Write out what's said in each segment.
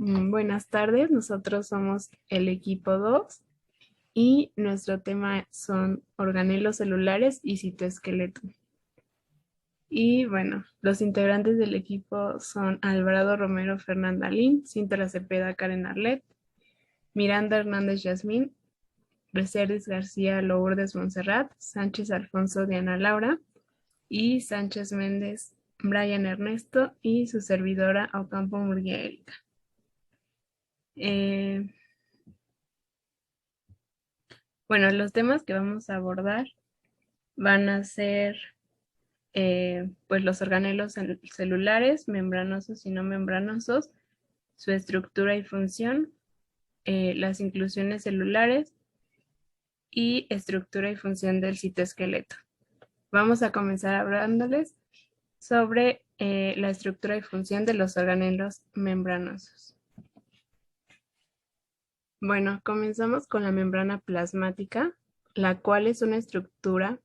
Buenas tardes, nosotros somos el equipo 2 y nuestro tema son organelos celulares y citoesqueleto. Y bueno, los integrantes del equipo son Alvarado Romero Fernanda Lin, Cintra Cepeda Karen Arlet, Miranda Hernández Yasmín, Recerdis García Lourdes Montserrat, Sánchez Alfonso Diana Laura y Sánchez Méndez Brian Ernesto y su servidora Ocampo Murguía Erika. Bueno, los temas que vamos a abordar van a ser pues los organelos celulares, membranosos y no membranosos, su estructura y función, las inclusiones celulares y estructura y función del citoesqueleto. Vamos a comenzar hablándoles sobre la estructura y función de los organelos membranosos. Bueno, comenzamos con la membrana plasmática, la cual es una estructura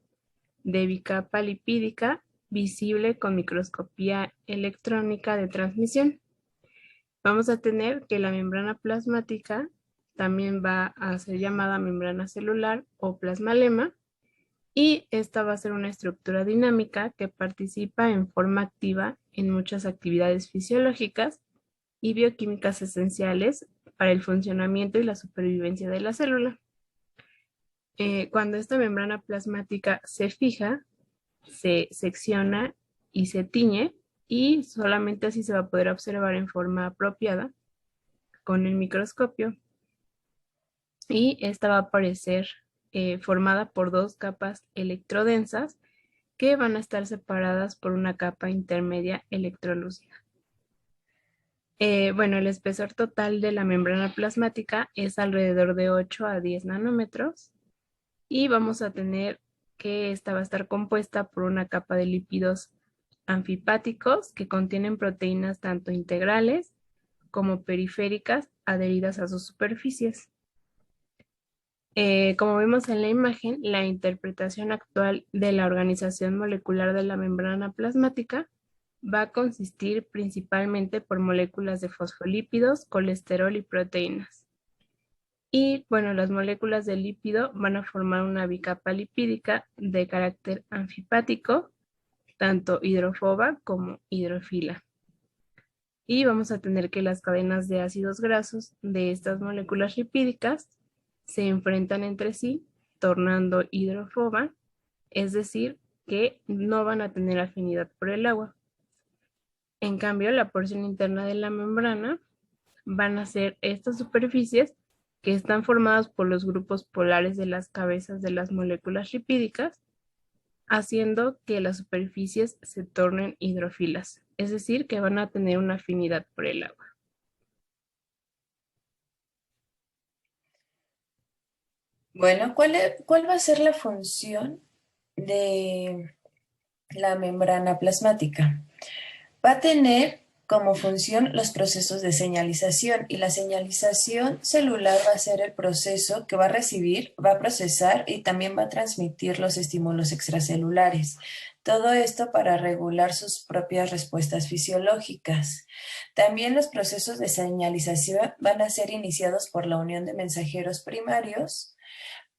de bicapa lipídica visible con microscopía electrónica de transmisión. Vamos a tener que la membrana plasmática también va a ser llamada membrana celular o plasmalema, y esta va a ser una estructura dinámica que participa en forma activa en muchas actividades fisiológicas y bioquímicas esenciales para el funcionamiento y la supervivencia de la célula. Cuando esta membrana plasmática se fija, se secciona y se tiñe, y solamente así se va a poder observar en forma apropiada con el microscopio. Y esta va a aparecer formada por dos capas electrodensas que van a estar separadas por una capa intermedia electrolúcida. Bueno, el espesor total de la membrana plasmática es alrededor de 8 a 10 nanómetros y vamos a tener que esta va a estar compuesta por una capa de lípidos anfipáticos que contienen proteínas tanto integrales como periféricas adheridas a sus superficies. Como vemos en la imagen, la interpretación actual de la organización molecular de la membrana plasmática va a consistir principalmente por moléculas de fosfolípidos, colesterol y proteínas. Y bueno, las moléculas de lípido van a formar una bicapa lipídica de carácter anfipático, tanto hidrofoba como hidrofila. Y vamos a tener que las cadenas de ácidos grasos de estas moléculas lipídicas se enfrentan entre sí, tornando hidrofoba, es decir, que no van a tener afinidad por el agua. En cambio, la porción interna de la membrana van a ser estas superficies que están formadas por los grupos polares de las cabezas de las moléculas lipídicas, haciendo que las superficies se tornen hidrofilas, es decir, que van a tener una afinidad por el agua. Bueno, ¿cuál va a ser la función de la membrana plasmática? Va a tener como función los procesos de señalización, y la señalización celular va a ser el proceso que va a recibir, va a procesar y también va a transmitir los estímulos extracelulares. Todo esto para regular sus propias respuestas fisiológicas. También los procesos de señalización van a ser iniciados por la unión de mensajeros primarios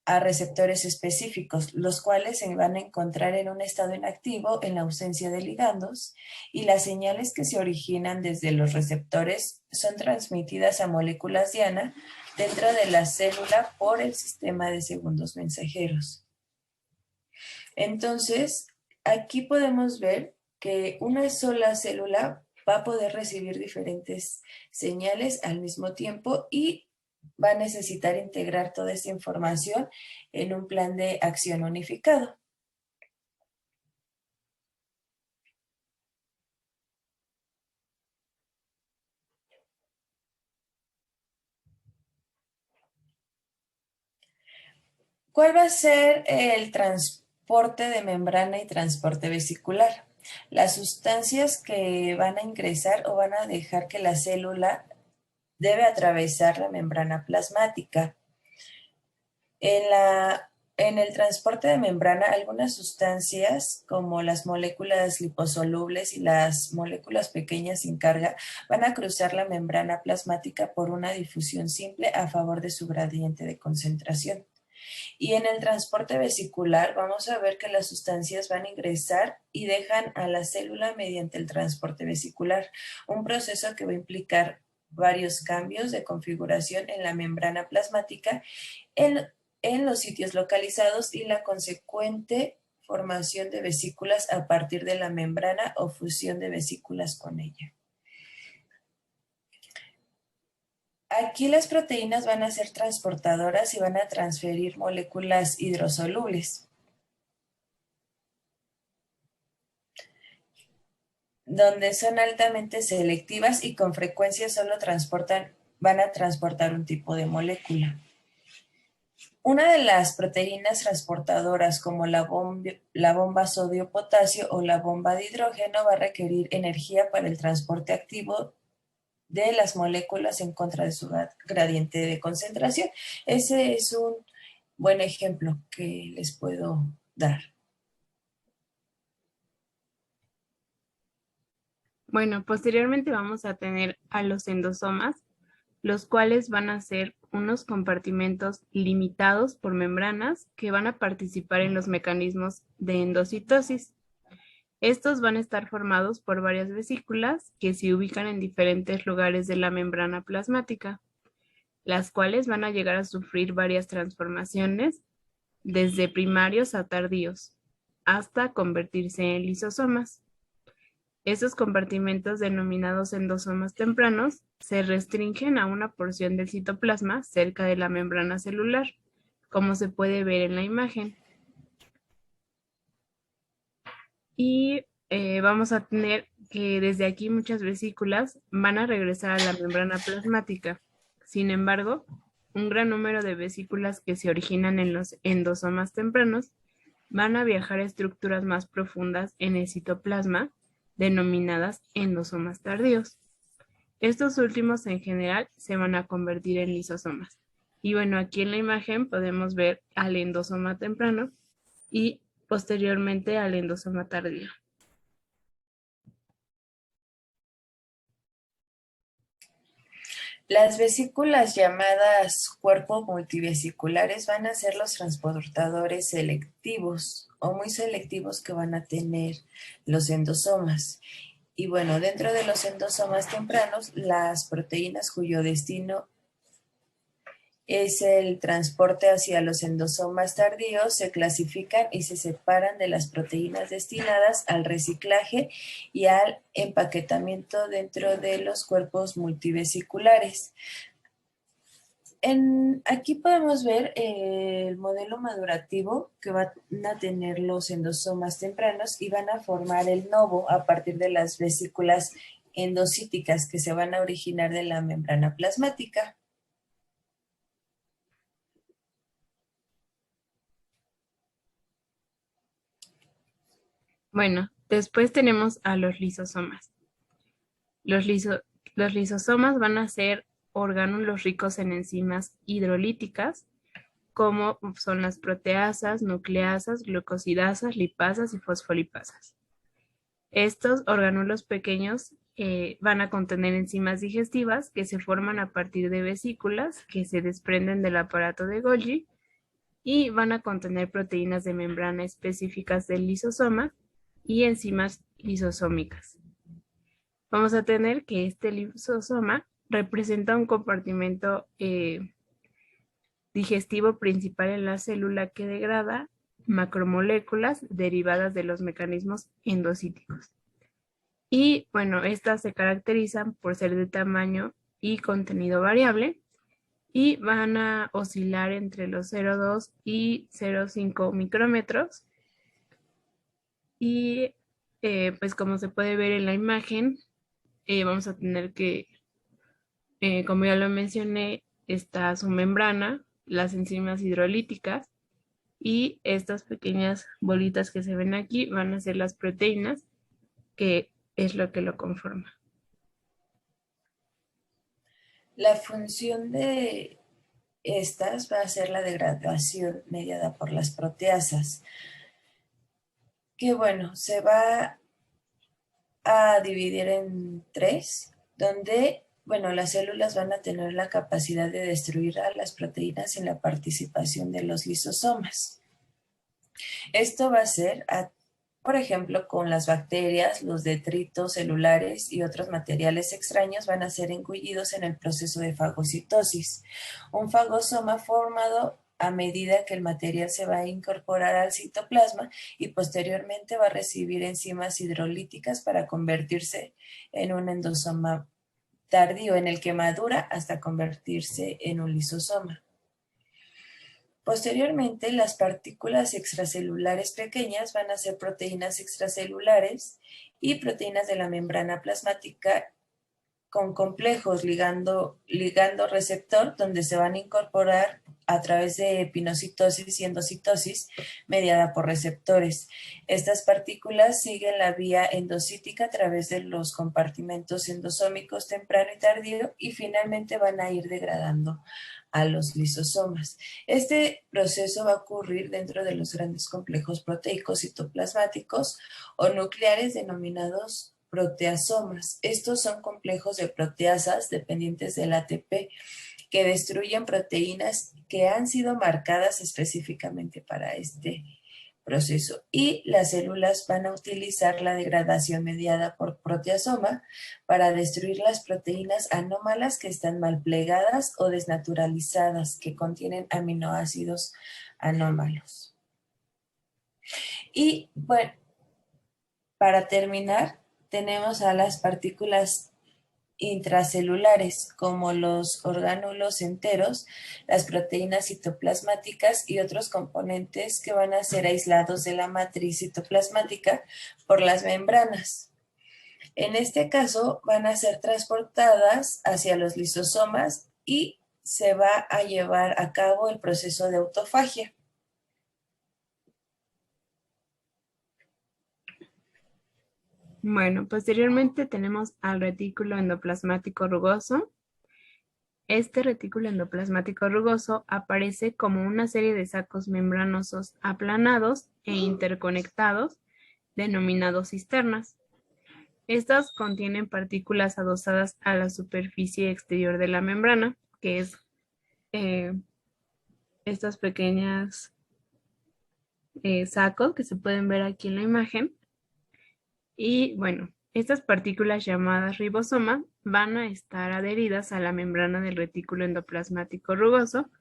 a receptores específicos, los cuales se van a encontrar en un estado inactivo en la ausencia de ligandos, y las señales que se originan desde los receptores son transmitidas a moléculas diana dentro de la célula por el sistema de segundos mensajeros. Entonces, aquí podemos ver que una sola célula va a poder recibir diferentes señales al mismo tiempo y va a necesitar integrar toda esta información en un plan de acción unificado. ¿Cuál va a ser el transporte de membrana y transporte vesicular? Las sustancias que van a ingresar o van a dejar que la célula debe atravesar la membrana plasmática. En en el transporte de membrana, algunas sustancias como las moléculas liposolubles y las moléculas pequeñas sin carga van a cruzar la membrana plasmática por una difusión simple a favor de su gradiente de concentración. Y en el transporte vesicular vamos a ver que las sustancias van a ingresar y dejan a la célula mediante el transporte vesicular, un proceso que va a implicar varios cambios de configuración en la membrana plasmática en, en los sitios localizados y la consecuente formación de vesículas a partir de la membrana o fusión de vesículas con ella. Aquí las proteínas van a ser transportadoras y van a transferir moléculas hidrosolubles, donde son altamente selectivas y con frecuencia solo van a transportar un tipo de molécula. Una de las proteínas transportadoras, como la bomba sodio-potasio o la bomba de hidrógeno, va a requerir energía para el transporte activo de las moléculas en contra de su gradiente de concentración. Ese es un buen ejemplo que les puedo dar. Bueno, posteriormente vamos a tener a los endosomas, los cuales van a ser unos compartimentos limitados por membranas que van a participar en los mecanismos de endocitosis. Estos van a estar formados por varias vesículas que se ubican en diferentes lugares de la membrana plasmática, las cuales van a llegar a sufrir varias transformaciones, desde primarios a tardíos, hasta convertirse en lisosomas. Estos compartimentos, denominados endosomas tempranos, se restringen a una porción del citoplasma cerca de la membrana celular, como se puede ver en la imagen. Y vamos a tener que desde aquí muchas vesículas van a regresar a la membrana plasmática. Sin embargo, un gran número de vesículas que se originan en los endosomas tempranos van a viajar a estructuras más profundas en el citoplasma, denominadas endosomas tardíos. Estos últimos en general se van a convertir en lisosomas. Y bueno, aquí en la imagen podemos ver al endosoma temprano y posteriormente al endosoma tardío. Las vesículas llamadas cuerpos multivesiculares van a ser los transportadores selectivos o muy selectivos que van a tener los endosomas. Y bueno, dentro de los endosomas tempranos, las proteínas cuyo destino es el transporte hacia los endosomas tardíos se clasifican y se separan de las proteínas destinadas al reciclaje y al empaquetamiento dentro de los cuerpos multivesiculares. Aquí podemos ver el modelo madurativo que van a tener los endosomas tempranos y van a formar el novo a partir de las vesículas endocíticas que se van a originar de la membrana plasmática. Bueno, después tenemos a los lisosomas. Los lisosomas van a ser orgánulos ricos en enzimas hidrolíticas, como son las proteasas, nucleasas, glucosidasas, lipasas y fosfolipasas. Estos orgánulos pequeños van a contener enzimas digestivas que se forman a partir de vesículas que se desprenden del aparato de Golgi y van a contener proteínas de membrana específicas del lisosoma y enzimas lisosómicas. Vamos a tener que este lisosoma representa un compartimento digestivo principal en la célula que degrada macromoléculas derivadas de los mecanismos endocíticos. Y bueno, estas se caracterizan por ser de tamaño y contenido variable y van a oscilar entre los 0,2 y 0,5 micrómetros. Y pues como se puede ver en la imagen, vamos a tener que, como ya lo mencioné, está su membrana, las enzimas hidrolíticas y estas pequeñas bolitas que se ven aquí van a ser las proteínas, que es lo que lo conforma. La función de estas va a ser la degradación mediada por las proteasas, que bueno, se va a dividir en tres, donde, bueno, las células van a tener la capacidad de destruir a las proteínas sin la participación de los lisosomas. Esto va a ser, por ejemplo, con las bacterias, los detritos celulares y otros materiales extraños van a ser engullidos en el proceso de fagocitosis. Un fagosoma formado a medida que el material se va a incorporar al citoplasma y posteriormente va a recibir enzimas hidrolíticas para convertirse en un endosoma tardío, en el que madura hasta convertirse en un lisosoma. Posteriormente, las partículas extracelulares pequeñas van a ser proteínas extracelulares y proteínas de la membrana plasmática con complejos ligando receptor, donde se van a incorporar a través de epinocitosis y endocitosis mediada por receptores. Estas partículas siguen la vía endocítica a través de los compartimentos endosómicos temprano y tardío y finalmente van a ir degradando a los lisosomas. Este proceso va a ocurrir dentro de los grandes complejos proteicos citoplasmáticos o nucleares denominados proteasomas. Estos son complejos de proteasas dependientes del ATP que destruyen proteínas que han sido marcadas específicamente para este proceso y las células van a utilizar la degradación mediada por proteasoma para destruir las proteínas anómalas que están mal plegadas o desnaturalizadas que contienen aminoácidos anómalos. Y bueno, para terminar, tenemos a las partículas intracelulares, como los orgánulos enteros, las proteínas citoplasmáticas y otros componentes que van a ser aislados de la matriz citoplasmática por las membranas. En este caso, van a ser transportadas hacia los lisosomas y se va a llevar a cabo el proceso de autofagia. Bueno, posteriormente tenemos al retículo endoplasmático rugoso. Este retículo endoplasmático rugoso aparece como una serie de sacos membranosos aplanados e interconectados, denominados cisternas. Estas contienen partículas adosadas a la superficie exterior de la membrana, que es eh, estas pequeñas sacos que se pueden ver aquí en la imagen. Y bueno, estas partículas llamadas ribosoma van a estar adheridas a la membrana del retículo endoplasmático rugoso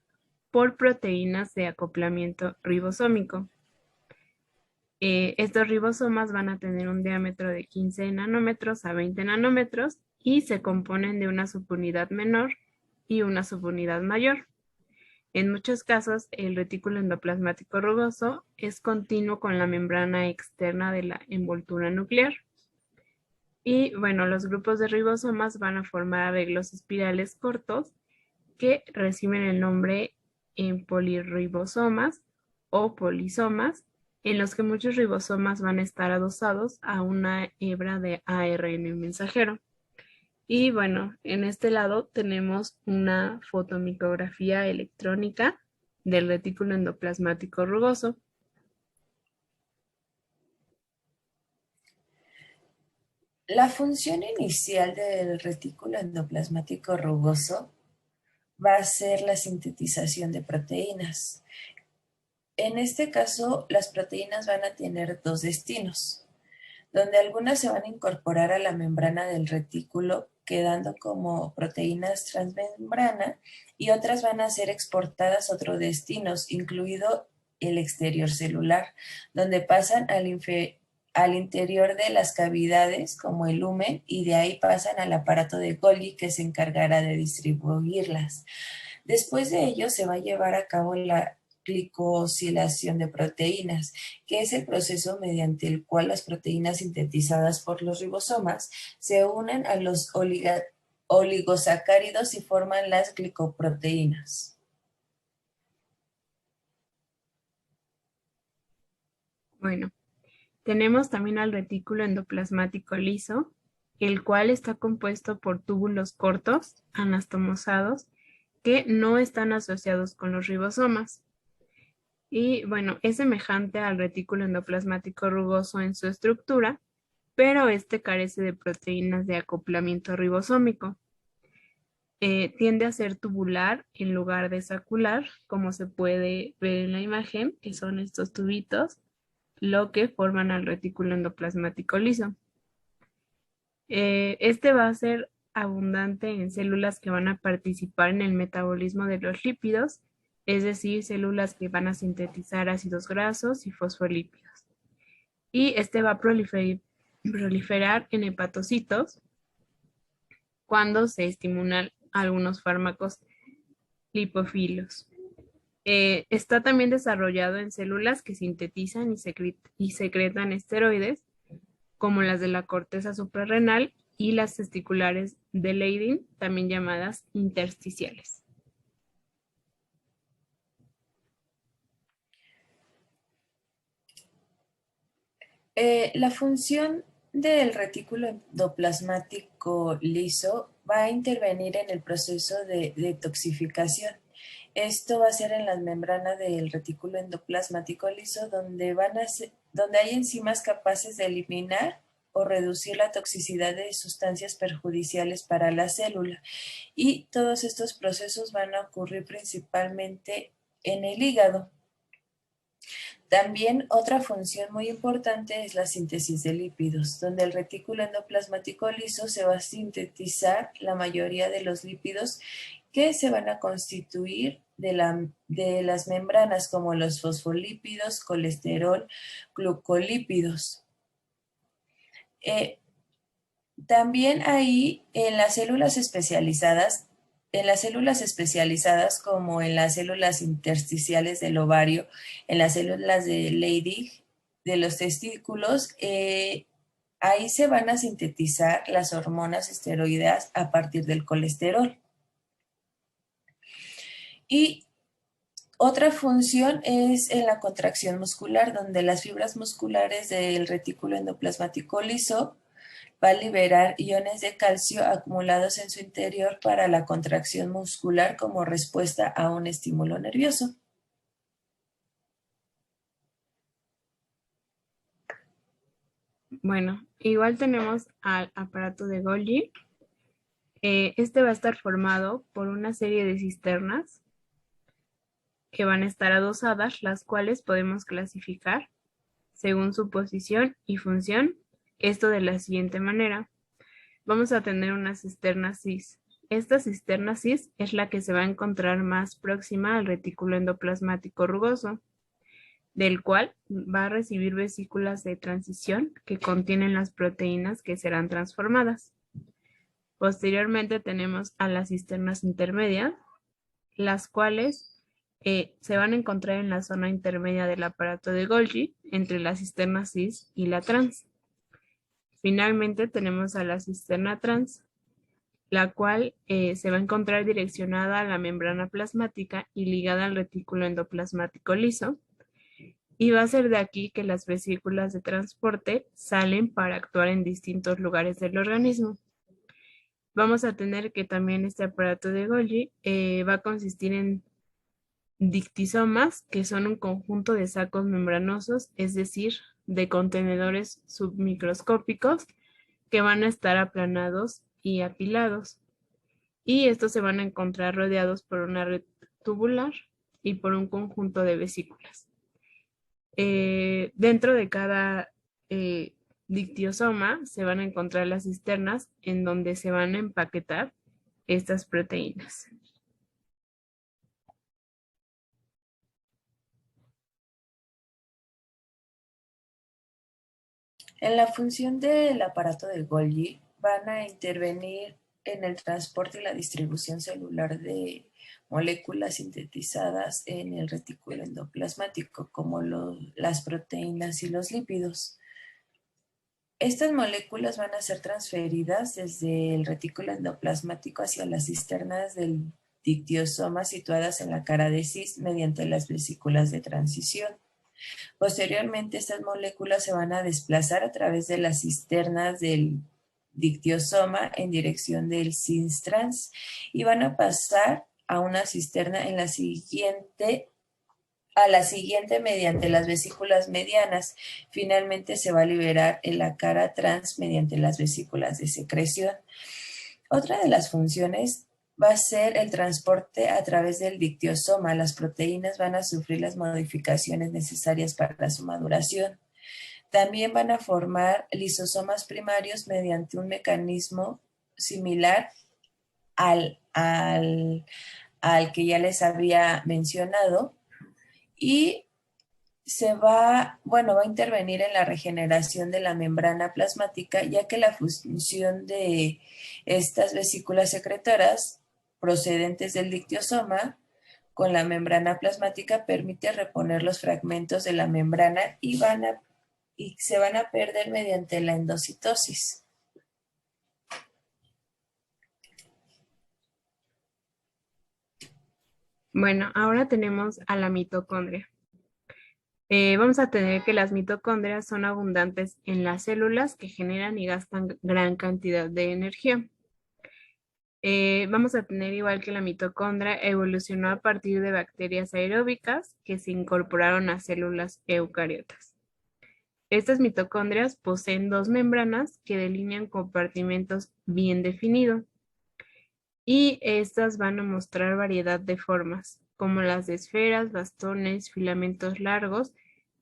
por proteínas de acoplamiento ribosómico. Estos ribosomas van a tener un diámetro de 15 nanómetros a 20 nanómetros y se componen de una subunidad menor y una subunidad mayor. En muchos casos, el retículo endoplasmático rugoso es continuo con la membrana externa de la envoltura nuclear. Y bueno, los grupos de ribosomas van a formar arreglos espirales cortos que reciben el nombre en polirribosomas o polisomas, en los que muchos ribosomas van a estar adosados a una hebra de ARN mensajero. Y bueno, en este lado tenemos una fotomicrografía electrónica del retículo endoplasmático rugoso. La función inicial del retículo endoplasmático rugoso va a ser la sintetización de proteínas. En este caso, las proteínas van a tener dos destinos, donde algunas se van a incorporar a la membrana del retículo, quedando como proteínas transmembrana, y otras van a ser exportadas a otros destinos, incluido el exterior celular, donde pasan al interior de las cavidades como el lumen y de ahí pasan al aparato de Golgi que se encargará de distribuirlas. Después de ello se va a llevar a cabo la glicosilación de proteínas, que es el proceso mediante el cual las proteínas sintetizadas por los ribosomas se unen a los oligosacáridos y forman las glicoproteínas. Bueno, tenemos también al retículo endoplasmático liso, el cual está compuesto por túbulos cortos, anastomosados, que no están asociados con los ribosomas. Y bueno, es semejante al retículo endoplasmático rugoso en su estructura, pero este carece de proteínas de acoplamiento ribosómico. Tiende a ser tubular en lugar de sacular, como se puede ver en la imagen, que son estos tubitos, lo que forman al retículo endoplasmático liso. Este va a ser abundante en células que van a participar en el metabolismo de los lípidos, es decir, células que van a sintetizar ácidos grasos y fosfolípidos. Y este va a proliferar en hepatocitos cuando se estimulan algunos fármacos lipófilos. Está también desarrollado en células que sintetizan y secretan esteroides, como las de la corteza suprarrenal y las testiculares de Leydig, también llamadas intersticiales. La función del retículo endoplasmático liso va a intervenir en el proceso de detoxificación. Esto va a ser en las membranas del retículo endoplasmático liso, donde hay enzimas capaces de eliminar o reducir la toxicidad de sustancias perjudiciales para la célula. Y todos estos procesos van a ocurrir principalmente en el hígado. También otra función muy importante es la síntesis de lípidos, donde el retículo endoplasmático liso se va a sintetizar la mayoría de los lípidos que se van a constituir de las membranas, como los fosfolípidos, colesterol, glucolípidos. También ahí en las células especializadas como en las células intersticiales del ovario, en las células de Leydig, de los testículos, ahí se van a sintetizar las hormonas esteroideas a partir del colesterol. Y otra función es en la contracción muscular, donde las fibras musculares del retículo endoplasmático liso va a liberar iones de calcio acumulados en su interior para la contracción muscular como respuesta a un estímulo nervioso. Bueno, igual tenemos al aparato de Golgi. Este va a estar formado por una serie de cisternas que van a estar adosadas, las cuales podemos clasificar según su posición y función, esto de la siguiente manera. Vamos a tener una cisterna cis. Esta cisterna cis es la que se va a encontrar más próxima al retículo endoplasmático rugoso, del cual va a recibir vesículas de transición que contienen las proteínas que serán transformadas. Posteriormente tenemos a las cisternas intermedias, las cuales se van a encontrar en la zona intermedia del aparato de Golgi, entre la cisterna cis y la trans. Finalmente tenemos a la cisterna trans, la cual se va a encontrar direccionada a la membrana plasmática y ligada al retículo endoplasmático liso, y va a ser de aquí que las vesículas de transporte salen para actuar en distintos lugares del organismo. Vamos a tener que también este aparato de Golgi va a consistir en dictisomas, que son un conjunto de sacos membranosos, es decir, de contenedores submicroscópicos que van a estar aplanados y apilados. Y estos se van a encontrar rodeados por una red tubular y por un conjunto de vesículas. Dentro de cada dictiosoma se van a encontrar las cisternas en donde se van a empaquetar estas proteínas. En la función del aparato de Golgi van a intervenir en el transporte y la distribución celular de moléculas sintetizadas en el retículo endoplasmático, como las proteínas y los lípidos. Estas moléculas van a ser transferidas desde el retículo endoplasmático hacia las cisternas del dictiosoma situadas en la cara de cis mediante las vesículas de transición. Posteriormente, estas moléculas se van a desplazar a través de las cisternas del dictiosoma en dirección del cis trans y van a pasar a una cisterna a la siguiente mediante las vesículas medianas. Finalmente se va a liberar en la cara trans mediante las vesículas de secreción. Otra de las funciones va a ser el transporte a través del dictiosoma. Las proteínas van a sufrir las modificaciones necesarias para su maduración. También van a formar lisosomas primarios mediante un mecanismo similar al que ya les había mencionado, y va a intervenir en la regeneración de la membrana plasmática, ya que la función de estas vesículas secretoras procedentes del dictiosoma con la membrana plasmática permite reponer los fragmentos de la membrana y se van a perder mediante la endocitosis. Bueno, ahora tenemos a la mitocondria. Vamos a tener que las mitocondrias son abundantes en las células que generan y gastan gran cantidad de energía. Vamos a tener, igual que la mitocondria, evolucionó a partir de bacterias aeróbicas que se incorporaron a células eucariotas. Estas mitocondrias poseen dos membranas que delinean compartimentos bien definidos, y estas van a mostrar variedad de formas, como las de esferas, bastones, filamentos largos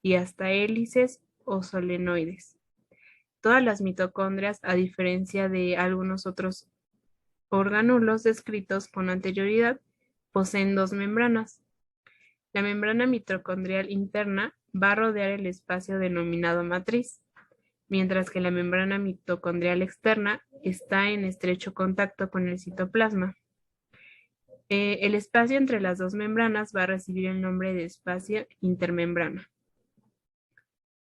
y hasta hélices o solenoides. Todas las mitocondrias, a diferencia de algunos otros orgánulos descritos con anterioridad, poseen dos membranas. La membrana mitocondrial interna va a rodear el espacio denominado matriz, mientras que la membrana mitocondrial externa está en estrecho contacto con el citoplasma. El espacio entre las dos membranas va a recibir el nombre de espacio intermembrana.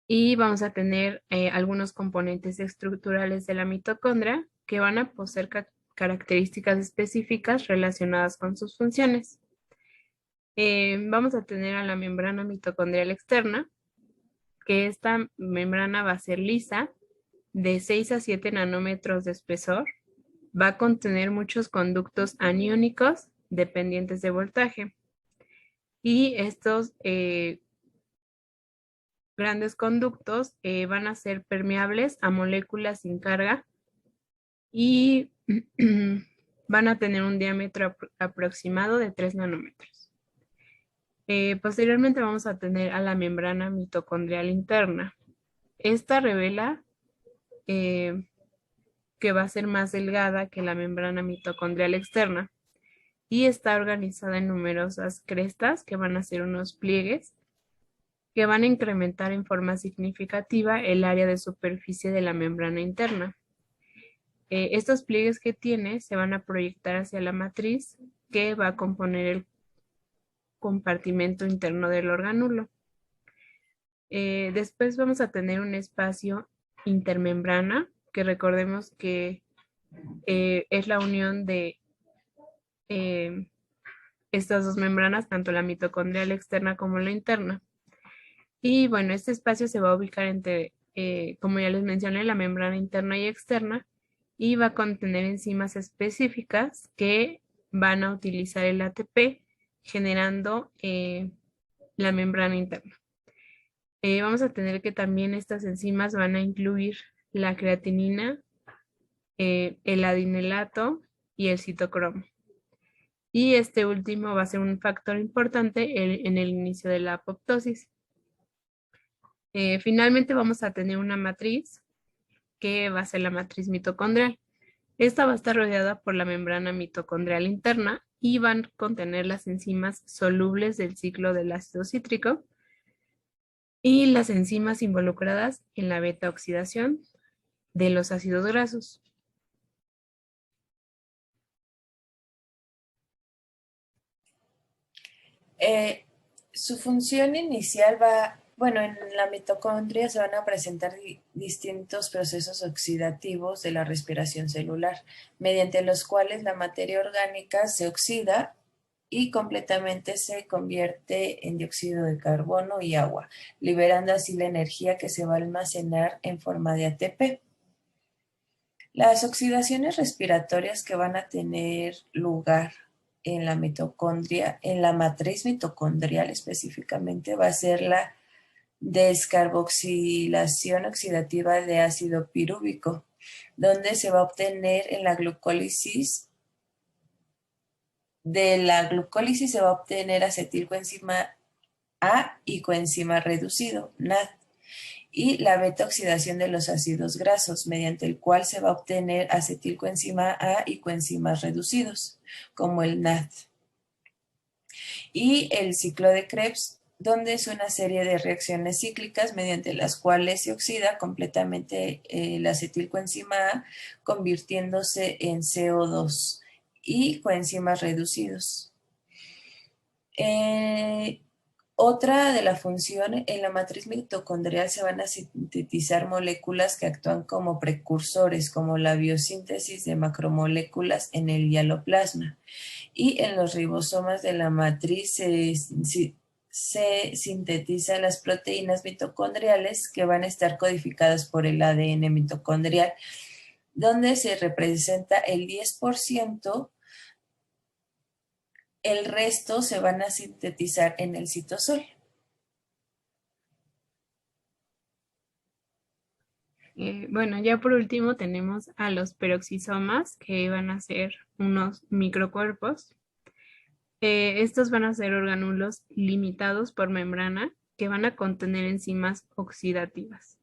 Y vamos a tener algunos componentes estructurales de la mitocondria que van a poseer características específicas relacionadas con sus funciones. Vamos a tener a la membrana mitocondrial externa, que esta membrana va a ser lisa, de 6 a 7 nanómetros de espesor. Va a contener muchos conductos aniónicos dependientes de voltaje. Y estos grandes conductos van a ser permeables a moléculas sin carga y van a tener un diámetro aproximado de 3 nanómetros. Posteriormente vamos a tener a la membrana mitocondrial interna. Esta revela que va a ser más delgada que la membrana mitocondrial externa y está organizada en numerosas crestas que van a ser unos pliegues que van a incrementar en forma significativa el área de superficie de la membrana interna. Estos pliegues que tiene se van a proyectar hacia la matriz que va a componer el compartimento interno del orgánulo. Después vamos a tener un espacio intermembrana, que recordemos que es la unión de estas dos membranas, tanto la mitocondrial externa como la interna. Y bueno, este espacio se va a ubicar entre, como ya les mencioné, la membrana interna y externa, y va a contener enzimas específicas que van a utilizar el ATP generando la membrana interna. Vamos a tener que también estas enzimas van a incluir la creatinina, el adinelato y el citocromo. Y este último va a ser un factor importante en el inicio de la apoptosis. Finalmente vamos a tener una matriz que va a ser la matriz mitocondrial. Esta va a estar rodeada por la membrana mitocondrial interna y van a contener las enzimas solubles del ciclo del ácido cítrico y las enzimas involucradas en la beta oxidación de los ácidos grasos. Su función inicial en la mitocondria se van a presentar distintos procesos oxidativos de la respiración celular, mediante los cuales la materia orgánica se oxida y completamente se convierte en dióxido de carbono y agua, liberando así la energía que se va a almacenar en forma de ATP. Las oxidaciones respiratorias que van a tener lugar en la mitocondria, en la matriz mitocondrial específicamente, va a ser la descarboxilación oxidativa de ácido pirúvico, donde se va a obtener en la glucólisis. De la glucólisis se va a obtener acetilcoenzima A y coenzima reducido, NAD, y la beta-oxidación de los ácidos grasos, mediante el cual se va a obtener acetilcoenzima A y coenzimas reducidos, como el NAD. Y el ciclo de Krebs, donde es una serie de reacciones cíclicas mediante las cuales se oxida completamente la acetilcoenzima A, convirtiéndose en CO2 y coenzimas reducidos. Otra de la función, en la matriz mitocondrial se van a sintetizar moléculas que actúan como precursores, como la biosíntesis de macromoléculas en el hialoplasma. Y en los ribosomas de la matriz se sintetizan las proteínas mitocondriales que van a estar codificadas por el ADN mitocondrial, donde se representa el 10%. El resto se van a sintetizar en el citosol. Bueno, ya por último tenemos a los peroxisomas, que van a ser unos microcuerpos. Estos van a ser orgánulos limitados por membrana que van a contener enzimas oxidativas.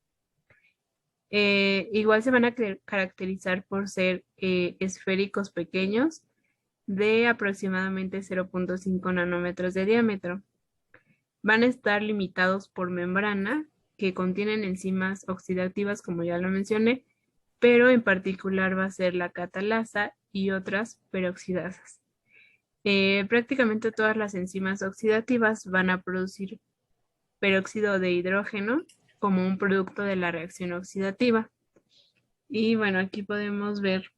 Igual se van a caracterizar por ser esféricos pequeños de aproximadamente 0.5 nanómetros de diámetro. Van a estar limitados por membrana que contienen enzimas oxidativas, como ya lo mencioné, pero en particular va a ser la catalasa y otras peroxidasas. Prácticamente todas las enzimas oxidativas van a producir peróxido de hidrógeno como un producto de la reacción oxidativa. Y bueno, aquí podemos ver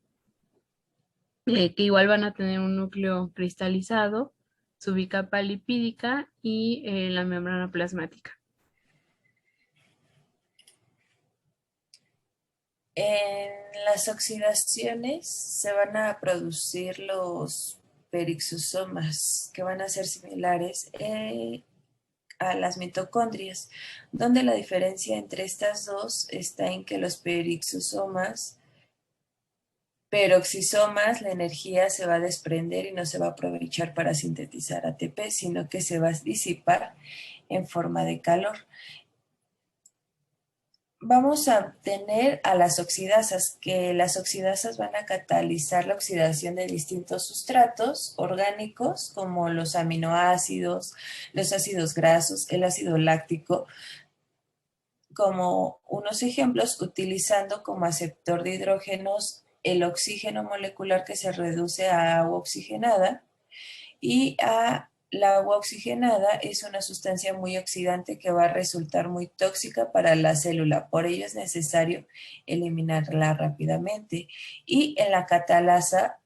que igual van a tener un núcleo cristalizado, su bicapa lipídica y la membrana plasmática. En las oxidaciones se van a producir los peroxisomas, que van a ser similares a las mitocondrias, donde la diferencia entre estas dos está en que los peroxisomas, la energía se va a desprender y no se va a aprovechar para sintetizar ATP, sino que se va a disipar en forma de calor. Vamos a tener a las oxidasas, que las oxidasas van a catalizar la oxidación de distintos sustratos orgánicos, como los aminoácidos, los ácidos grasos, el ácido láctico, como unos ejemplos, utilizando como aceptor de hidrógenos el oxígeno molecular que se reduce a agua oxigenada, y la agua oxigenada es una sustancia muy oxidante que va a resultar muy tóxica para la célula, por ello es necesario eliminarla rápidamente. Y en la catalasa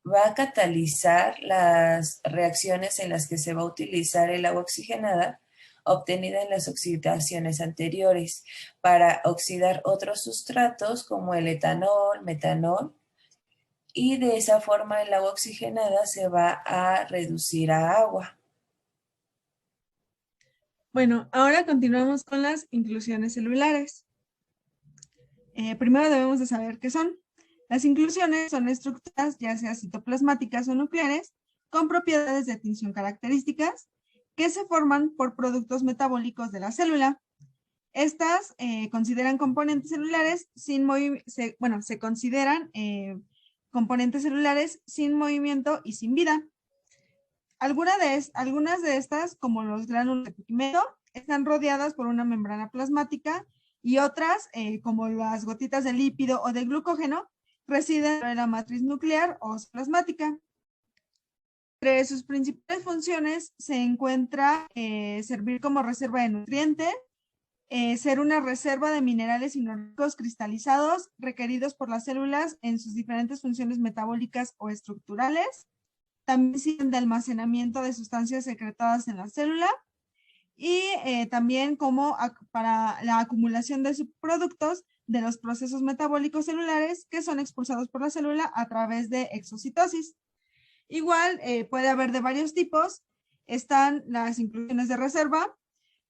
va a catalizar las reacciones en las que se va a utilizar el agua oxigenada obtenida en las oxidaciones anteriores para oxidar otros sustratos como el etanol, metanol, y de esa forma el agua oxigenada se va a reducir a agua. Bueno, ahora continuamos con las inclusiones celulares. Primero debemos de saber qué son. Las inclusiones son estructuras, ya sea citoplasmáticas o nucleares, con propiedades de tinción características, que se forman por productos metabólicos de la célula. Estas consideran componentes celulares se consideran componentes celulares sin movimiento y sin vida. Algunas de estas, como los gránulos de pigmento, están rodeadas por una membrana plasmática, y otras, como las gotitas de lípido o de glucógeno, residen en la matriz nuclear o plasmática. Entre sus principales funciones se encuentra servir como reserva de nutrientes, ser una reserva de minerales inorgánicos cristalizados requeridos por las células en sus diferentes funciones metabólicas o estructurales. También sirven de almacenamiento de sustancias secretadas en la célula, y también como para la acumulación de subproductos de los procesos metabólicos celulares que son expulsados por la célula a través de exocitosis. Igual puede haber de varios tipos. Están las inclusiones de reserva,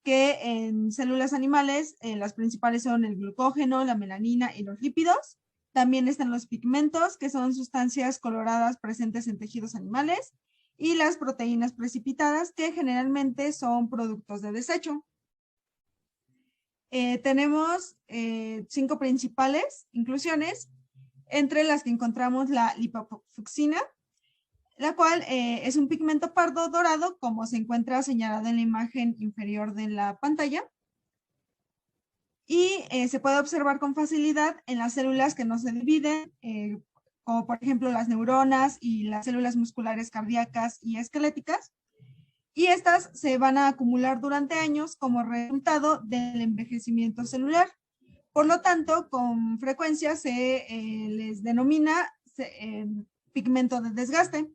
que en células animales las principales son el glucógeno, la melanina y los lípidos. También están los pigmentos, que son sustancias coloradas presentes en tejidos animales, y las proteínas precipitadas, que generalmente son productos de desecho. Tenemos 5 principales inclusiones, entre las que encontramos la lipofucsina, la cual es un pigmento pardo dorado, como se encuentra señalado en la imagen inferior de la pantalla, y se puede observar con facilidad en las células que no se dividen, como por ejemplo las neuronas y las células musculares cardíacas y esqueléticas, y estas se van a acumular durante años como resultado del envejecimiento celular. Por lo tanto, con frecuencia se les denomina pigmento de desgaste.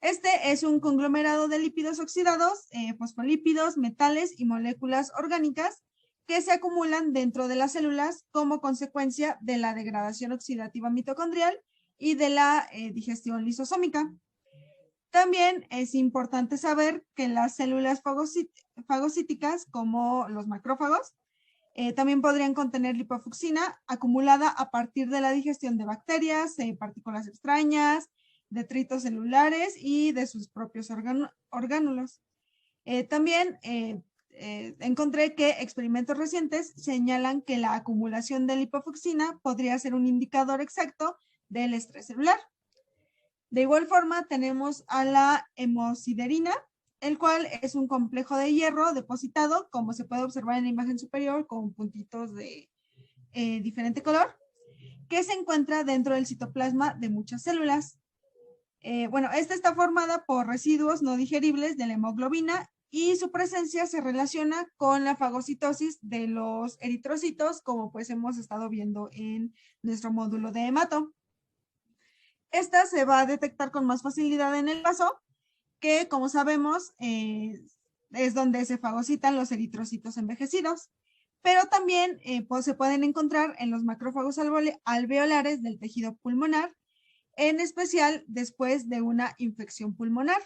Este es un conglomerado de lípidos oxidados, fosfolípidos, metales y moléculas orgánicas que se acumulan dentro de las células como consecuencia de la degradación oxidativa mitocondrial y de la digestión lisosómica. También es importante saber que las células fagocíticas, como los macrófagos, también podrían contener lipofucsina acumulada a partir de la digestión de bacterias, partículas extrañas, detritos celulares y de sus propios orgánulos. También encontré que experimentos recientes señalan que la acumulación de lipofucsina podría ser un indicador exacto del estrés celular. De igual forma, tenemos a la hemosiderina, el cual es un complejo de hierro depositado, como se puede observar en la imagen superior, con puntitos de diferente color, que se encuentra dentro del citoplasma de muchas células. Esta está formada por residuos no digeribles de la hemoglobina y su presencia se relaciona con la fagocitosis de los eritrocitos, como pues hemos estado viendo en nuestro módulo de hemato. Esta se va a detectar con más facilidad en el vaso, que como sabemos es donde se fagocitan los eritrocitos envejecidos, pero también pues, se pueden encontrar en los macrófagos alveolares del tejido pulmonar, en especial después de una infección pulmonar.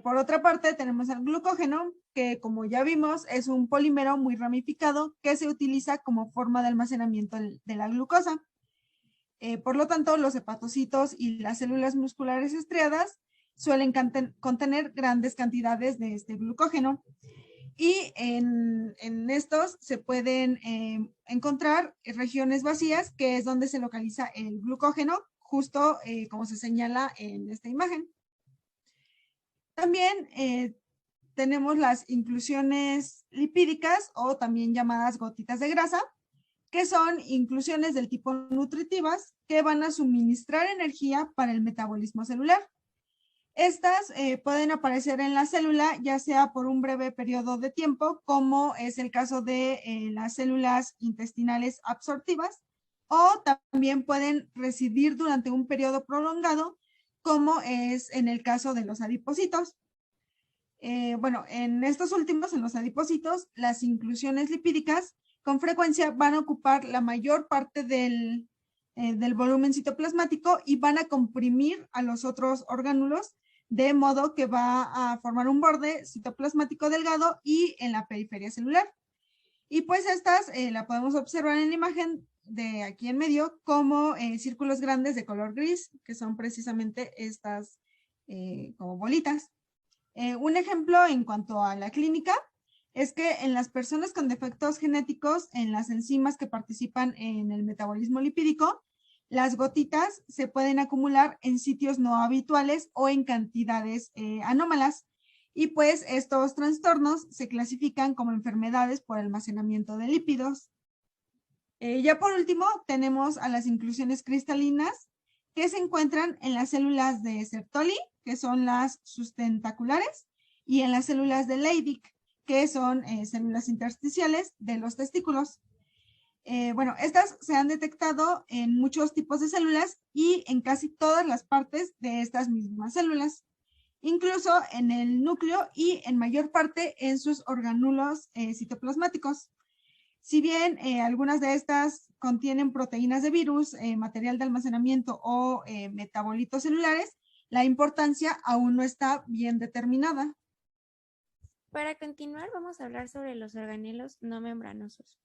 Por otra parte, tenemos el glucógeno, que como ya vimos es un polímero muy ramificado que se utiliza como forma de almacenamiento de la glucosa. Por lo tanto, los hepatocitos y las células musculares estriadas suelen contener grandes cantidades de este glucógeno. Y en estos se pueden encontrar regiones vacías, que es donde se localiza el glucógeno, justo como se señala en esta imagen. También tenemos las inclusiones lipídicas, o también llamadas gotitas de grasa, que son inclusiones del tipo nutritivas que van a suministrar energía para el metabolismo celular. Estas pueden aparecer en la célula ya sea por un breve periodo de tiempo, como es el caso de las células intestinales absortivas, o también pueden residir durante un periodo prolongado, como es en el caso de los adipocitos. En estos últimos, en los adipocitos, las inclusiones lipídicas con frecuencia van a ocupar la mayor parte del volumen citoplasmático y van a comprimir a los otros orgánulos, de modo que va a formar un borde citoplasmático delgado y en la periferia celular. Y pues estas la podemos observar en la imagen de aquí en medio como círculos grandes de color gris, que son precisamente estas como bolitas. Un ejemplo en cuanto a la clínica es que en las personas con defectos genéticos en las enzimas que participan en el metabolismo lipídico, las gotitas se pueden acumular en sitios no habituales o en cantidades anómalas. Y pues estos trastornos se clasifican como enfermedades por almacenamiento de lípidos. Ya por último, tenemos a las inclusiones cristalinas, que se encuentran en las células de Sertoli, que son las sustentaculares, y en las células de Leydig, que son células intersticiales de los testículos. Estas se han detectado en muchos tipos de células y en casi todas las partes de estas mismas células, incluso en el núcleo y en mayor parte en sus orgánulos citoplasmáticos. Si bien algunas de estas contienen proteínas de virus, material de almacenamiento o metabolitos celulares, la importancia aún no está bien determinada. Para continuar, vamos a hablar sobre los organelos no membranosos.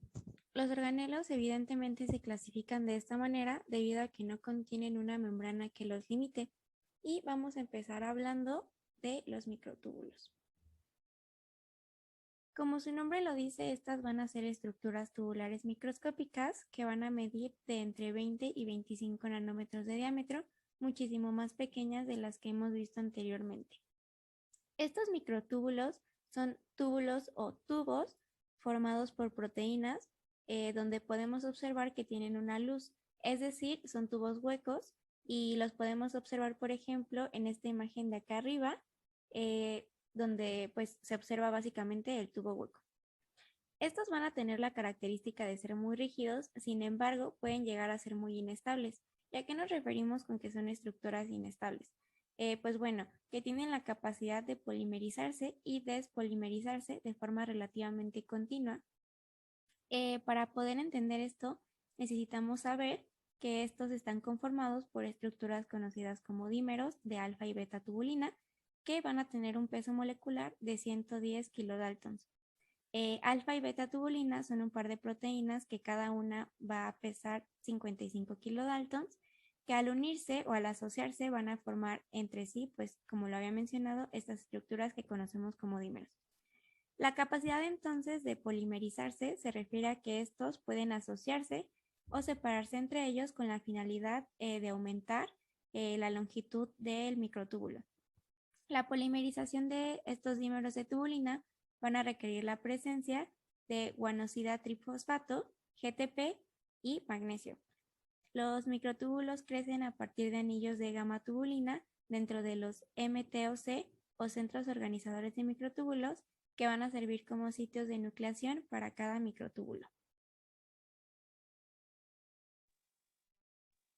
Los organelos evidentemente se clasifican de esta manera debido a que no contienen una membrana que los limite. Y vamos a empezar hablando de los microtúbulos. Como su nombre lo dice, estas van a ser estructuras tubulares microscópicas que van a medir de entre 20 y 25 nanómetros de diámetro, muchísimo más pequeñas de las que hemos visto anteriormente. Estos microtúbulos son túbulos o tubos formados por proteínas donde podemos observar que tienen una luz, es decir, son tubos huecos y los podemos observar, por ejemplo, en esta imagen de acá arriba, donde pues se observa básicamente el tubo hueco. Estos van a tener la característica de ser muy rígidos, sin embargo, pueden llegar a ser muy inestables. ¿Y a qué nos referimos con que son estructuras inestables? Pues bueno, que tienen la capacidad de polimerizarse y despolimerizarse de forma relativamente continua. Para poder entender esto, necesitamos saber que estos están conformados por estructuras conocidas como dímeros de alfa y beta tubulina, que van a tener un peso molecular de 110 kilodaltons. Alfa y beta tubulina son un par de proteínas que cada una va a pesar 55 kilodaltons, que al unirse o al asociarse van a formar entre sí, pues como lo había mencionado, estas estructuras que conocemos como dímeros. La capacidad entonces de polimerizarse se refiere a que estos pueden asociarse o separarse entre ellos con la finalidad de aumentar la longitud del microtúbulo. La polimerización de estos dímeros de tubulina van a requerir la presencia de guanosida trifosfato, GTP y magnesio. Los microtúbulos crecen a partir de anillos de gamma tubulina dentro de los MTOC o centros organizadores de microtúbulos que van a servir como sitios de nucleación para cada microtúbulo.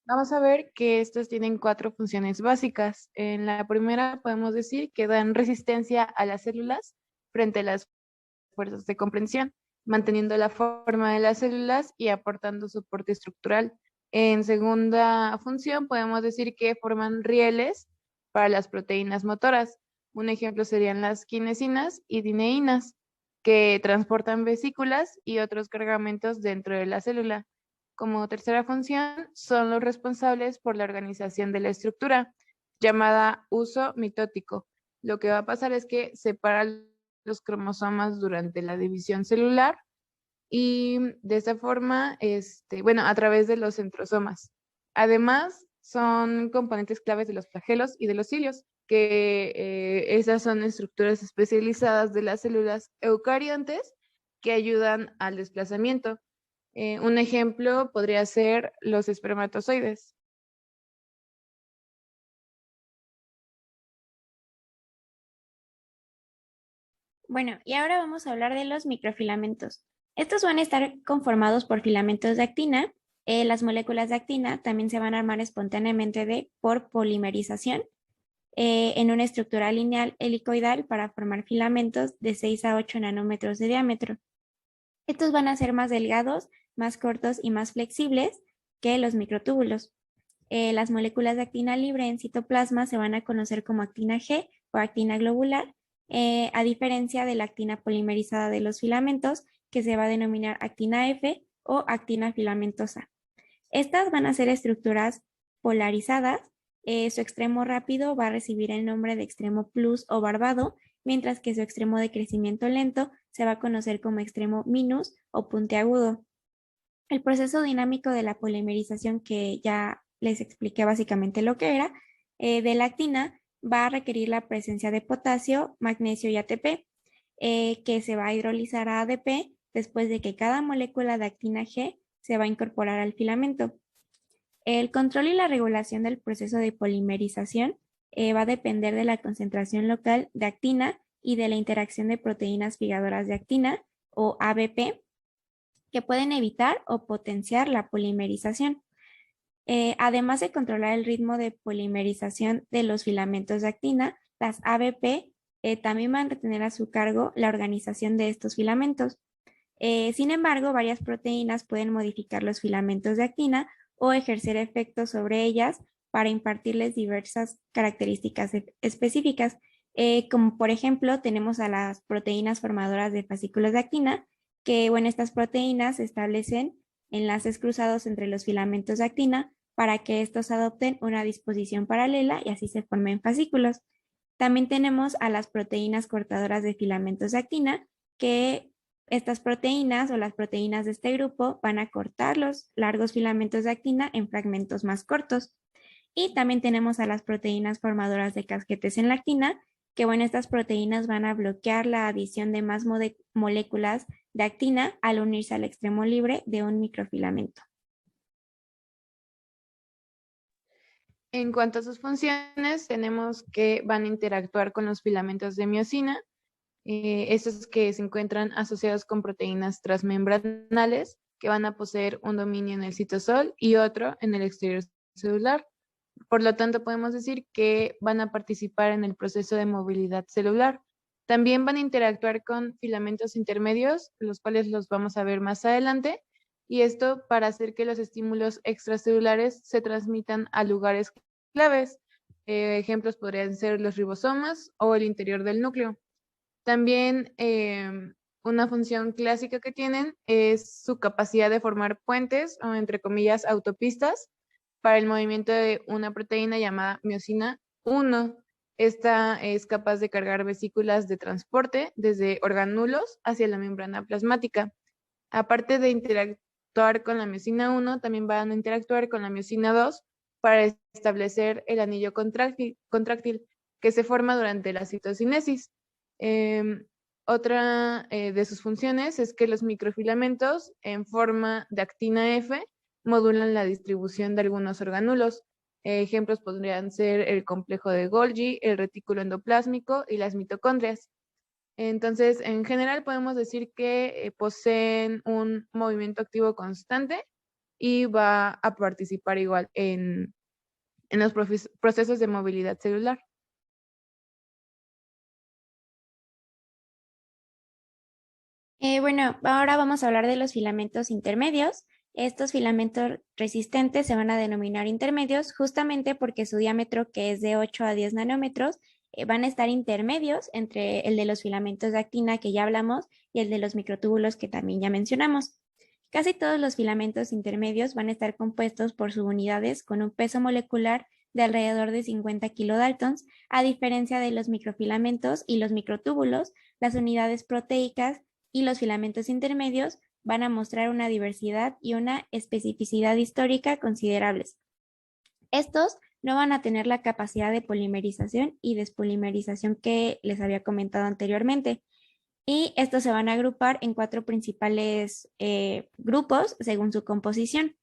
Vamos a ver que estos tienen 4 funciones básicas. En la primera podemos decir que dan resistencia a las células frente a las fuerzas de comprensión, manteniendo la forma de las células y aportando soporte estructural. En segunda función podemos decir que forman rieles para las proteínas motoras. Un ejemplo serían las quinesinas y dineínas, que transportan vesículas y otros cargamentos dentro de la célula. Como tercera función, son los responsables por la organización de la estructura, llamada uso mitótico. Lo que va a pasar es que separan los cromosomas durante la división celular y de esta forma, a través de los centrosomas. Además, son componentes claves de los flagelos y de los cilios, que esas son estructuras especializadas de las células eucariontes que ayudan al desplazamiento. Un ejemplo podría ser los espermatozoides. Bueno, y ahora vamos a hablar de los microfilamentos. Estos van a estar conformados por filamentos de actina. Las moléculas de actina también se van a armar espontáneamente por polimerización en una estructura lineal helicoidal para formar filamentos de 6 a 8 nanómetros de diámetro. Estos van a ser más delgados, más cortos y más flexibles que los microtúbulos. Las moléculas de actina libre en citoplasma se van a conocer como actina G o actina globular, a diferencia de la actina polimerizada de los filamentos, que se va a denominar actina F o actina filamentosa. Estas van a ser estructuras polarizadas. Su extremo rápido va a recibir el nombre de extremo plus o barbado, mientras que su extremo de crecimiento lento se va a conocer como extremo minus o puntiagudo. El proceso dinámico de la polimerización, que ya les expliqué básicamente lo que era, de la actina va a requerir la presencia de potasio, magnesio y ATP, que se va a hidrolizar a ADP después de que cada molécula de actina G se va a incorporar al filamento. El control y la regulación del proceso de polimerización va a depender de la concentración local de actina y de la interacción de proteínas fijadoras de actina o ABP, que pueden evitar o potenciar la polimerización. Además de controlar el ritmo de polimerización de los filamentos de actina, las ABP también van a tener a su cargo la organización de estos filamentos. Sin embargo, varias proteínas pueden modificar los filamentos de actina o ejercer efectos sobre ellas para impartirles diversas características específicas, como por ejemplo tenemos a las proteínas formadoras de fascículos de actina, que bueno, estas proteínas establecen enlaces cruzados entre los filamentos de actina para que estos adopten una disposición paralela y así se formen fascículos. También tenemos a las proteínas cortadoras de filamentos de actina, que estas proteínas o las proteínas de este grupo van a cortar los largos filamentos de actina en fragmentos más cortos. Y también tenemos a las proteínas formadoras de casquetes en la actina, que bueno, estas proteínas van a bloquear la adición de más moléculas de actina al unirse al extremo libre de un microfilamento. En cuanto a sus funciones, tenemos que van a interactuar con los filamentos de miosina, estos que se encuentran asociados con proteínas transmembranales que van a poseer un dominio en el citosol y otro en el exterior celular. Por lo tanto, podemos decir que van a participar en el proceso de movilidad celular. También van a interactuar con filamentos intermedios, los cuales los vamos a ver más adelante, y esto para hacer que los estímulos extracelulares se transmitan a lugares claves. Ejemplos podrían ser los ribosomas o el interior del núcleo. También una función clásica que tienen es su capacidad de formar puentes o, entre comillas, autopistas para el movimiento de una proteína llamada miosina 1. Esta es capaz de cargar vesículas de transporte desde organulos hacia la membrana plasmática. Aparte de interactuar con la miosina 1, también van a interactuar con la miosina 2 para establecer el anillo contráctil que se forma durante la citocinesis. Otra de sus funciones es que los microfilamentos en forma de actina F modulan la distribución de algunos organulos. Ejemplos podrían ser el complejo de Golgi, el retículo endoplásmico y las mitocondrias. Entonces, en general podemos decir que poseen un movimiento activo constante y va a participar igual en los procesos de movilidad celular. Bueno, ahora vamos a hablar de los filamentos intermedios. Estos filamentos resistentes se van a denominar intermedios justamente porque su diámetro, que es de 8 a 10 nanómetros, van a estar intermedios entre el de los filamentos de actina que ya hablamos y el de los microtúbulos que también ya mencionamos. Casi todos los filamentos intermedios van a estar compuestos por subunidades con un peso molecular de alrededor de 50 kilodaltons, a diferencia de los microfilamentos y los microtúbulos. Las unidades proteicas y los filamentos intermedios van a mostrar una diversidad y una especificidad histórica considerables. Estos no van a tener la capacidad de polimerización y despolimerización que les había comentado anteriormente. Y estos se van a agrupar en 4 principales grupos según su composición.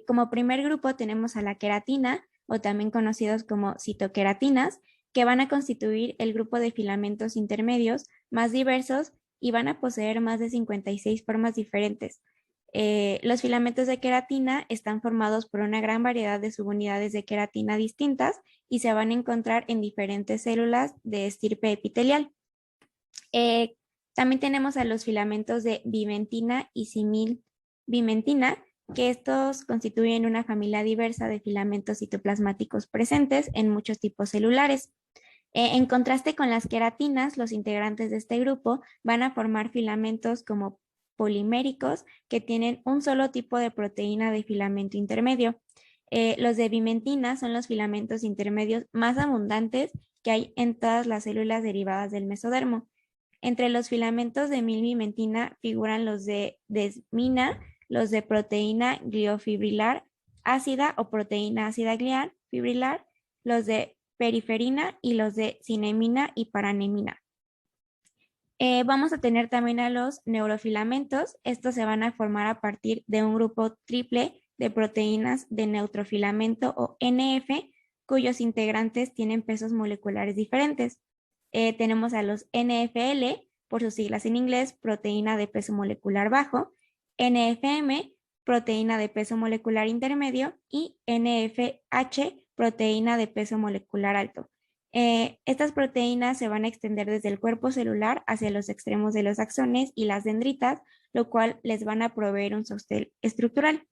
Como primer grupo tenemos a la queratina, o también conocidos como citoqueratinas, que van a constituir el grupo de filamentos intermedios más diversos y van a poseer más de 56 formas diferentes. Los filamentos de queratina están formados por una gran variedad de subunidades de queratina distintas y se van a encontrar en diferentes células de estirpe epitelial. También tenemos a los filamentos de vimentina y similvimentina, que estos constituyen una familia diversa de filamentos citoplasmáticos presentes en muchos tipos celulares. En contraste con las queratinas, los integrantes de este grupo van a formar filamentos como poliméricos que tienen un solo tipo de proteína de filamento intermedio. Los de vimentina son los filamentos intermedios más abundantes que hay en todas las células derivadas del mesodermo. Entre los filamentos de milvimentina figuran los de desmina, los de proteína gliofibrilar ácida o proteína ácida glial fibrilar, los de periferina y los de cinemina y paranemina. Vamos a tener también a los neurofilamentos. Estos se van a formar a partir de un grupo triple de proteínas de neutrofilamento o NF, cuyos integrantes tienen pesos moleculares diferentes. Tenemos a los NFL, por sus siglas en inglés, proteína de peso molecular bajo, NFM, proteína de peso molecular intermedio, y NFH, proteína de peso molecular alto. Estas proteínas se van a extender desde el cuerpo celular hacia los extremos de los axones y las dendritas, lo cual les van a proveer un sostén estructural.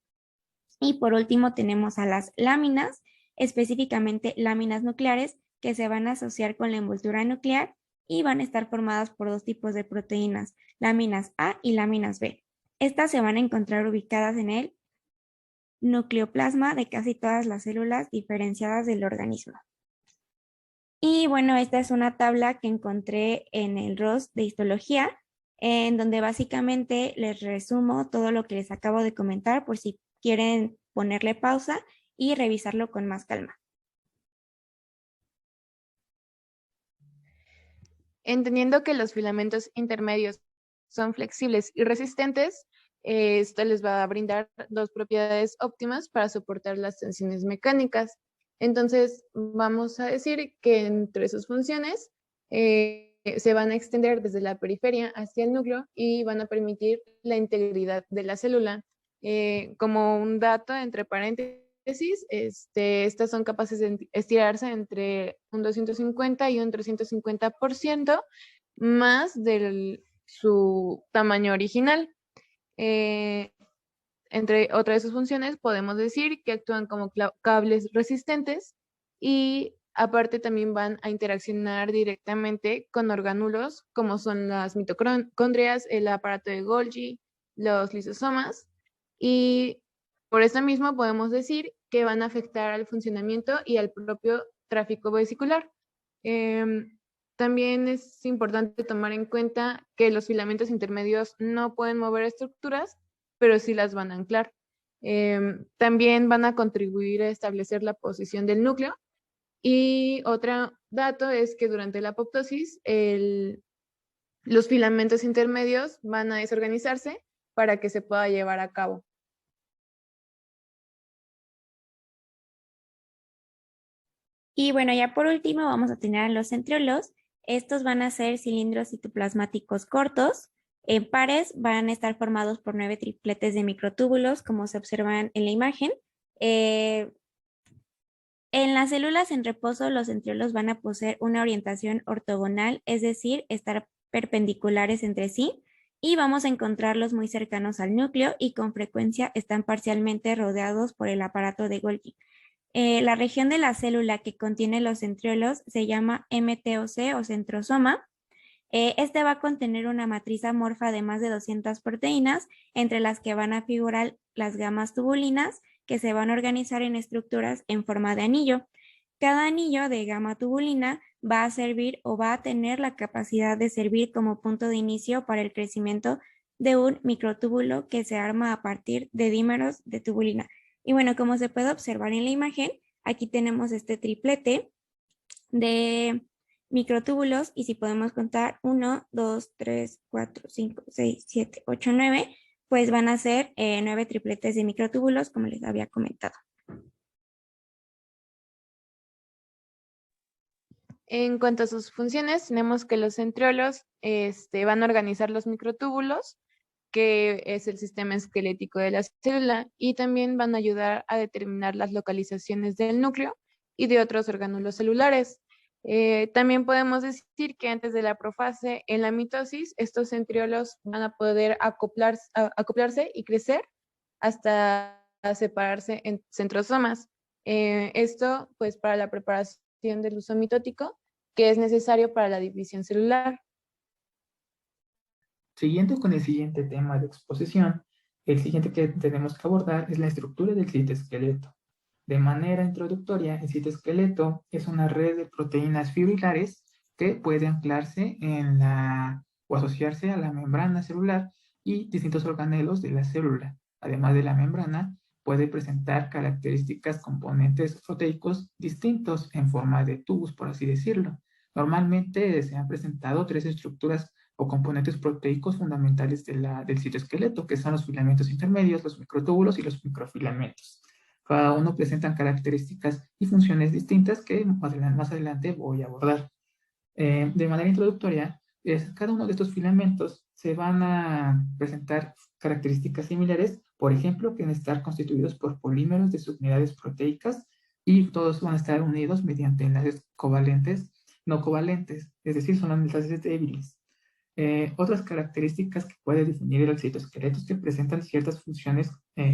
Y por último tenemos a las láminas, específicamente láminas nucleares, que se van a asociar con la envoltura nuclear y van a estar formadas por dos tipos de proteínas, láminas A y láminas B. Estas se van a encontrar ubicadas en el nucleoplasma de casi todas las células diferenciadas del organismo. Y bueno, esta es una tabla que encontré en el ROS de histología, en donde básicamente les resumo todo lo que les acabo de comentar por si quieren ponerle pausa y revisarlo con más calma. Entendiendo que los filamentos intermedios son flexibles y resistentes, esto les va a brindar dos propiedades óptimas para soportar las tensiones mecánicas. Entonces, vamos a decir que entre sus funciones se van a extender desde la periferia hacia el núcleo y van a permitir la integridad de la célula. Como un dato entre paréntesis, estas son capaces de estirarse entre un 250 y un 350% más de su tamaño original. Entre otras de sus funciones, podemos decir que actúan como cables resistentes y aparte también van a interaccionar directamente con orgánulos como son las mitocondrias, el aparato de Golgi, los lisosomas, y por eso mismo podemos decir que van a afectar al funcionamiento y al propio tráfico vesicular. También es importante tomar en cuenta que los filamentos intermedios no pueden mover estructuras, pero sí las van a anclar. También van a contribuir a establecer la posición del núcleo. Y otro dato es que durante la apoptosis, los filamentos intermedios van a desorganizarse para que se pueda llevar a cabo. Y bueno, ya por último vamos a tener a los centriolos. Estos van a ser cilindros citoplasmáticos cortos. En pares van a estar formados por 9 tripletes de microtúbulos, como se observan en la imagen. En las células en reposo, los centriolos van a poseer una orientación ortogonal, es decir, estar perpendiculares entre sí, y vamos a encontrarlos muy cercanos al núcleo y con frecuencia están parcialmente rodeados por el aparato de Golgi. La región de la célula que contiene los centriolos se llama MTOC o centrosoma. Este va a contener una matriz amorfa de más de 200 proteínas, entre las que van a figurar las gamas tubulinas, que se van a organizar en estructuras en forma de anillo. Cada anillo de gama tubulina va a servir o va a tener la capacidad de servir como punto de inicio para el crecimiento de un microtúbulo que se arma a partir de dímeros de tubulina. Y bueno, como se puede observar en la imagen, aquí tenemos este triplete de microtúbulos y si podemos contar 1, 2, 3, 4, 5, 6, 7, 8, 9, pues van a ser 9 tripletes de microtúbulos, como les había comentado. En cuanto a sus funciones, tenemos que los centriolos van a organizar los microtúbulos, que es el sistema esquelético de la célula, y también van a ayudar a determinar las localizaciones del núcleo y de otros orgánulos celulares. También podemos decir que antes de la profase, en la mitosis, estos centriolos van a poder acoplarse y crecer hasta separarse en centrosomas. Esto, pues, para la preparación del uso mitótico, que es necesario para la división celular. Siguiendo con el siguiente tema de exposición, el siguiente que tenemos que abordar es la estructura del citoesqueleto. De manera introductoria, el citoesqueleto es una red de proteínas fibrilares que puede anclarse o asociarse a la membrana celular y distintos organelos de la célula. Además de la membrana, puede presentar características componentes proteicos distintos en forma de tubos, por así decirlo. Normalmente se han presentado 3 estructuras o componentes proteicos fundamentales del citoesqueleto, que son los filamentos intermedios, los microtúbulos y los microfilamentos. Cada uno presentan características y funciones distintas que más adelante voy a abordar. De manera introductoria, cada uno de estos filamentos se van a presentar características similares, por ejemplo, que en estar constituidos por polímeros de subunidades proteicas y todos van a estar unidos mediante enlaces covalentes, no covalentes, es decir, son enlaces débiles. Otras características que puede definir el citoesqueleto es que presentan ciertas funciones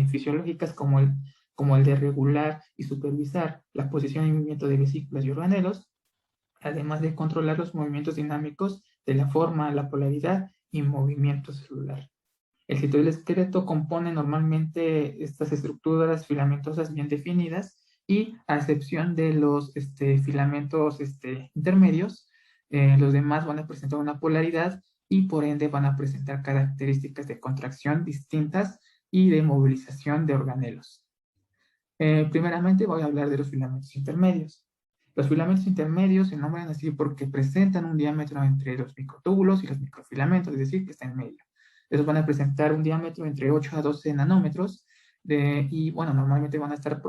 fisiológicas como el de regular y supervisar la posición y movimiento de vesículas y organelos, además de controlar los movimientos dinámicos de la forma, la polaridad y movimiento celular. El citoesqueleto compone normalmente estas estructuras filamentosas bien definidas y a excepción de los filamentos intermedios, los demás van a presentar una polaridad y por ende van a presentar características de contracción distintas y de movilización de organelos. Primeramente voy a hablar de los filamentos intermedios. Los filamentos intermedios se nombran así porque presentan un diámetro entre los microtúbulos y los microfilamentos, es decir, que está en medio. Estos van a presentar un diámetro entre 8 a 12 nanómetros y, bueno, normalmente van a estar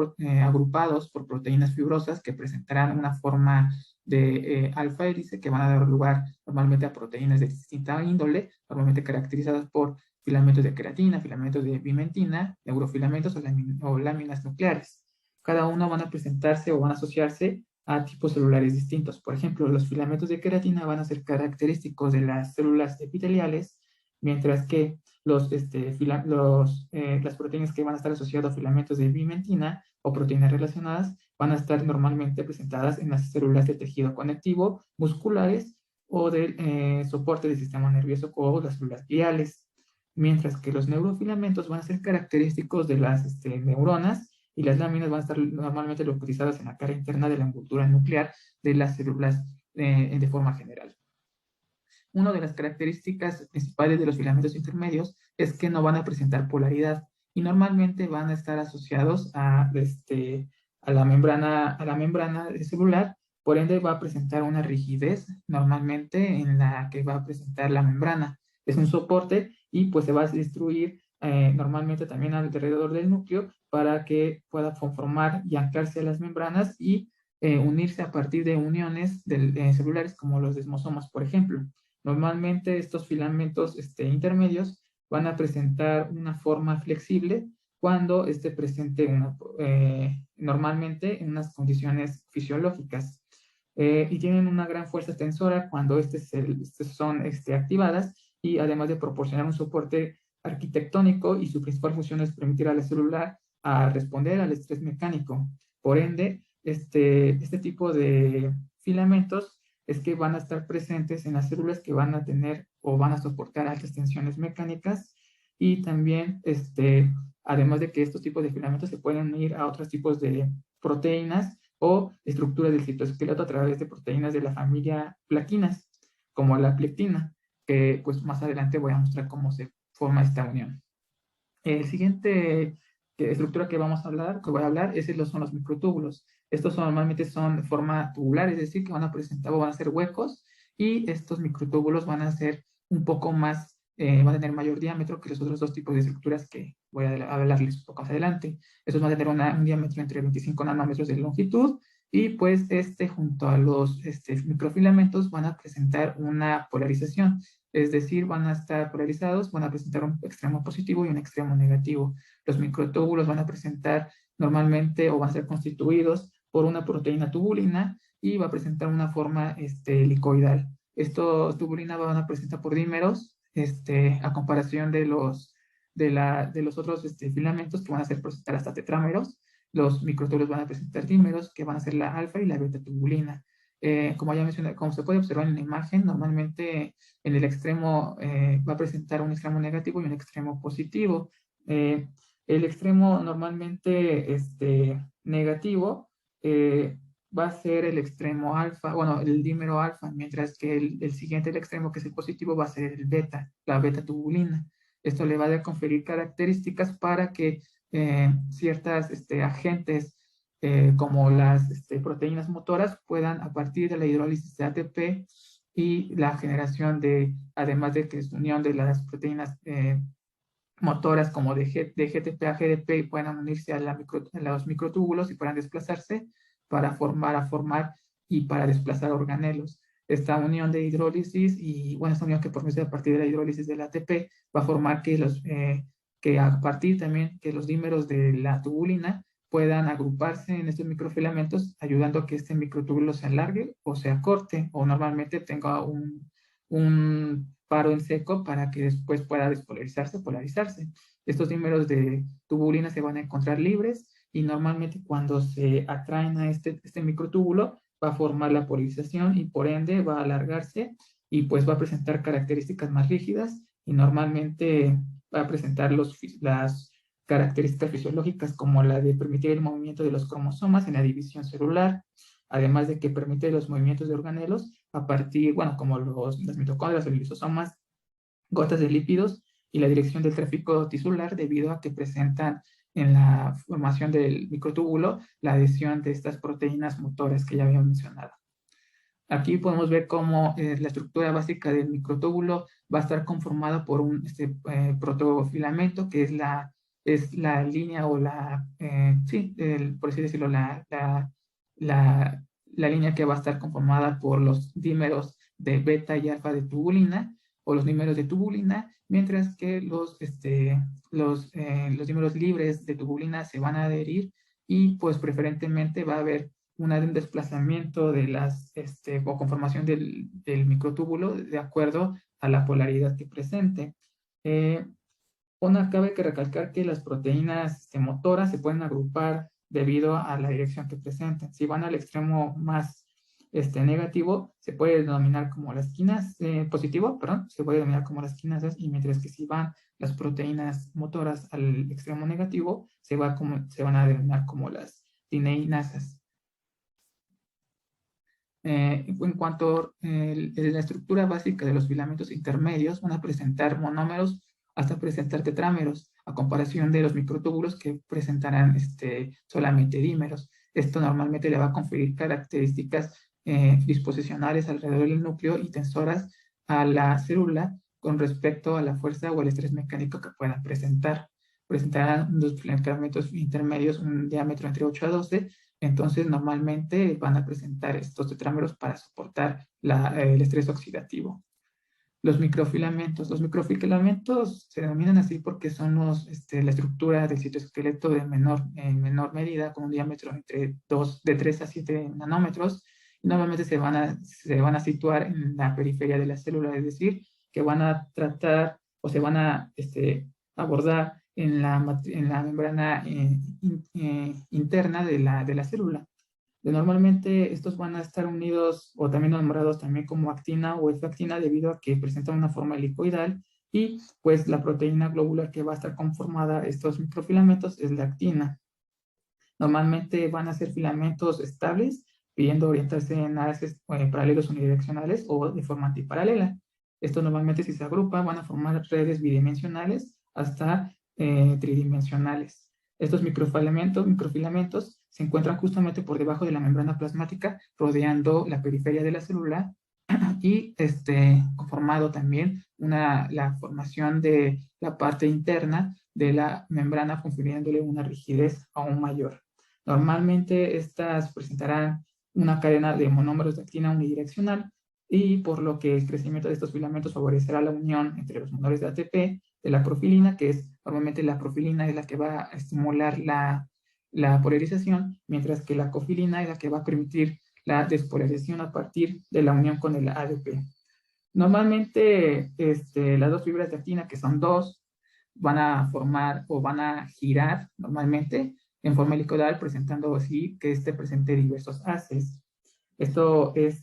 agrupados por proteínas fibrosas que presentarán una forma de alfa hélice que van a dar lugar normalmente a proteínas de distinta índole, normalmente caracterizadas por filamentos de queratina, filamentos de pimentina, neurofilamentos o láminas nucleares. Cada uno van a presentarse o van a asociarse a tipos celulares distintos. Por ejemplo, los filamentos de queratina van a ser característicos de las células epiteliales, mientras que las proteínas que van a estar asociadas a filamentos de pimentina o proteínas relacionadas van a estar normalmente presentadas en las células de tejido conectivo, musculares o del soporte del sistema nervioso o las células gliales, mientras que los neurofilamentos van a ser característicos de las neuronas y las láminas van a estar normalmente localizadas en la cara interna de la envoltura nuclear de las células de forma general. Una de las características principales de los filamentos intermedios es que no van a presentar polaridad y normalmente van a estar asociados a la membrana celular, por ende va a presentar una rigidez normalmente en la que va a presentar la membrana. Es un soporte y pues se va a destruir normalmente también alrededor del núcleo para que pueda conformar y anclarse a las membranas y unirse a partir de uniones celulares como los desmosomas, por ejemplo. Normalmente estos filamentos intermedios van a presentar una forma flexible cuando esté presente normalmente en unas condiciones fisiológicas y tienen una gran fuerza tensora cuando son activadas y además de proporcionar un soporte arquitectónico y su principal función es permitir a la célula a responder al estrés mecánico. Por ende, este tipo de filamentos es que van a estar presentes en las células que van a tener o van a soportar altas tensiones mecánicas y también, además de que estos tipos de filamentos se pueden unir a otros tipos de proteínas o estructuras del citoesqueleto a través de proteínas de la familia plaquinas, como la plectina, que pues más adelante voy a mostrar cómo se forma esta unión. El siguiente estructura que voy a hablar son los microtúbulos. Estos normalmente son de forma tubular, es decir, que van a presentar o van a ser huecos y estos microtúbulos van a ser un poco más, van a tener mayor diámetro que los otros dos tipos de estructuras que voy a hablarles un poco más adelante. Estos van a tener un diámetro entre 25 nanómetros de longitud y pues junto a los microfilamentos van a presentar una polarización, es decir, van a estar polarizados, van a presentar un extremo positivo y un extremo negativo. Los microtúbulos van a presentar normalmente o van a ser constituidos por una proteína tubulina y va a presentar una forma helicoidal. Estos tubulinas van a presentar por dímeros a comparación de los otros filamentos que van a presentar hasta tetrámeros. Los microtúbulos van a presentar dímeros que van a ser la alfa y la beta tubulina. Como ya mencioné, como se puede observar en la imagen, normalmente en el extremo va a presentar un extremo negativo y un extremo positivo. El extremo normalmente negativo va a ser el extremo alfa, bueno, el dímero alfa, mientras que el siguiente, el extremo que es el positivo, va a ser el beta, la beta tubulina. Esto le va a conferir características para que ciertas agentes como las proteínas motoras puedan, a partir de la hidrólisis de ATP y la generación además de que es unión de las proteínas motoras como de GTP a GDP, puedan unirse a los microtúbulos y puedan desplazarse para formar y para desplazar organelos. Esta unión de hidrólisis y, bueno, esta unión que produce a partir de la hidrólisis del ATP va a formar que a partir también que los dímeros de la tubulina puedan agruparse en estos microfilamentos, ayudando a que este microtúbulo se alargue o se acorte, o normalmente tenga un paro en seco para que después pueda despolarizarse o polarizarse. Estos dímeros de tubulina se van a encontrar libres y normalmente cuando se atraen a este microtúbulo va a formar la polarización y por ende va a alargarse y pues va a presentar características más rígidas y normalmente va a presentar las características fisiológicas como la de permitir el movimiento de los cromosomas en la división celular, además de que permite los movimientos de organelos a partir, bueno, como las mitocondrias o lisosomas, gotas de lípidos y la dirección del tráfico tisular debido a que presentan en la formación del microtúbulo la adhesión de estas proteínas motoras que ya habíamos mencionado. Aquí podemos ver cómo la estructura básica del microtúbulo va a estar conformada por un protofilamento, que es la línea o por así decirlo, la línea que va a estar conformada por los dímeros de beta y alfa de tubulina o los dímeros de tubulina, mientras que los dímeros libres de tubulina se van a adherir y pues preferentemente va a haber un desplazamiento de o conformación del microtúbulo de acuerdo a la polaridad que presente. Cabe que recalcar que las proteínas motoras se pueden agrupar debido a la dirección que presenten. Si van al extremo más negativo, se puede denominar como las quinasas, positivo, perdón, se puede denominar como las quinasas, y mientras que si van las proteínas motoras al extremo negativo, se van a denominar como las tineinasas. En cuanto a la estructura básica de los filamentos intermedios, van a presentar monómeros hasta presentar tetrámeros, a comparación de los microtúbulos que presentarán solamente dímeros. Esto normalmente le va a conferir características disposicionales alrededor del núcleo y tensoras a la célula con respecto a la fuerza o el estrés mecánico que puedan presentar. Presentarán los filamentos intermedios un diámetro entre 8 a 12. Entonces, normalmente van a presentar estos tetrámeros para soportar el estrés oxidativo. Los microfilamentos se denominan así porque son la estructura del citoesqueleto en menor medida, con un diámetro de 3 a 7 nanómetros, y normalmente se van a situar en la periferia de la célula, es decir, que van a tratar o se van a abordar en la membrana interna de la célula. Normalmente estos van a estar unidos o también nombrados también como actina o F-actina debido a que presentan una forma helicoidal y pues la proteína globular que va a estar conformada estos microfilamentos es la actina. Normalmente van a ser filamentos estables, pidiendo orientarse en enlaces paralelos unidireccionales o de forma antiparalela. Estos normalmente si se agrupan van a formar redes bidimensionales hasta tridimensionales. Estos microfilamentos se encuentran justamente por debajo de la membrana plasmática, rodeando la periferia de la célula y conformado también la formación de la parte interna de la membrana, confiriéndole una rigidez aún mayor. Normalmente estas presentarán una cadena de monómeros de actina unidireccional y por lo que el crecimiento de estos filamentos favorecerá la unión entre los monómeros de ATP de la profilina, que es normalmente la profilina es la que va a estimular la polarización, mientras que la cofilina es la que va a permitir la despolarización a partir de la unión con el ADP. Normalmente las dos fibras de actina, que son dos, van a formar o van a girar normalmente en forma helicoidal, presentando así que presente diversos haces. Los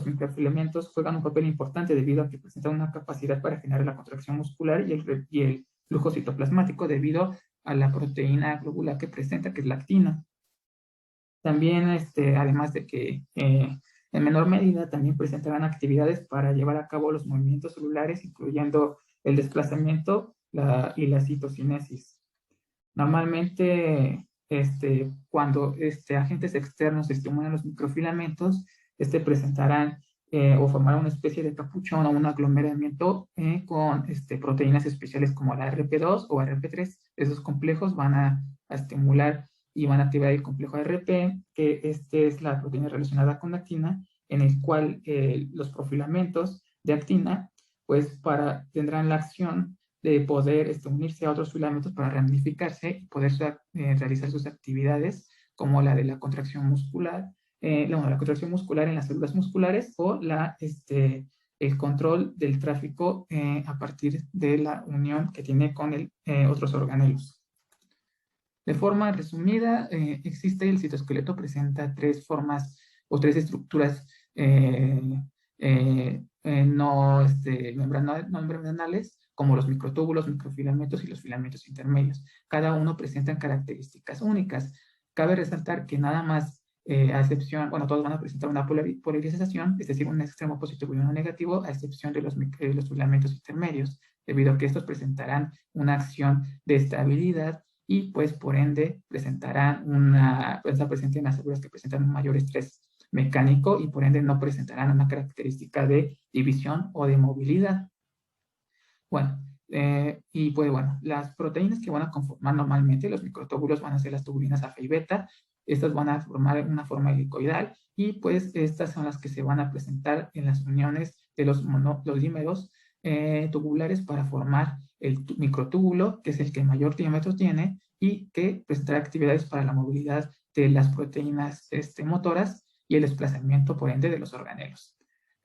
microfilamentos juegan un papel importante debido a que presentan una capacidad para generar la contracción muscular y el flujo citoplasmático debido a la proteína globular que presenta, que es la actina. También, además de que en menor medida también presentarán actividades para llevar a cabo los movimientos celulares, incluyendo el desplazamiento y la citocinesis. Normalmente, cuando agentes externos estimulan los microfilamentos, presentarán o formarán una especie de capuchón o un aglomeramiento con proteínas especiales como la RP2 o RP3. Esos complejos van a estimular y van a activar el complejo ARP, que es la proteína relacionada con la actina, en el cual los profilamentos de actina pues tendrán la acción de poder unirse a otros filamentos para ramificarse y poder realizar sus actividades, como la de la contracción muscular, la contracción muscular en las células musculares o el control del tráfico a partir de la unión que tiene con otros organelos. De forma resumida, existe el citoesqueleto, presenta tres formas o tres estructuras no membranales, como los microtúbulos, microfilamentos y los filamentos intermedios. Cada uno presenta características únicas. Cabe resaltar que nada más, a excepción, bueno, todos van a presentar una polarización, es decir, un extremo positivo y uno negativo, a excepción de los filamentos intermedios, debido a que estos presentarán una acción de estabilidad y pues por ende presentarán estar presente en las células que presentan un mayor estrés mecánico y por ende no presentarán una característica de división o de movilidad. Bueno, y pues bueno, las proteínas que van a conformar normalmente los microtúbulos van a ser las tubulinas alfa y beta. Estas van a formar una forma helicoidal y pues estas son las que se van a presentar en las uniones de los dímeros tubulares para formar el microtúbulo, que es el que mayor diámetro tiene y que presentará actividades para la movilidad de las proteínas motoras y el desplazamiento por ende de los organelos.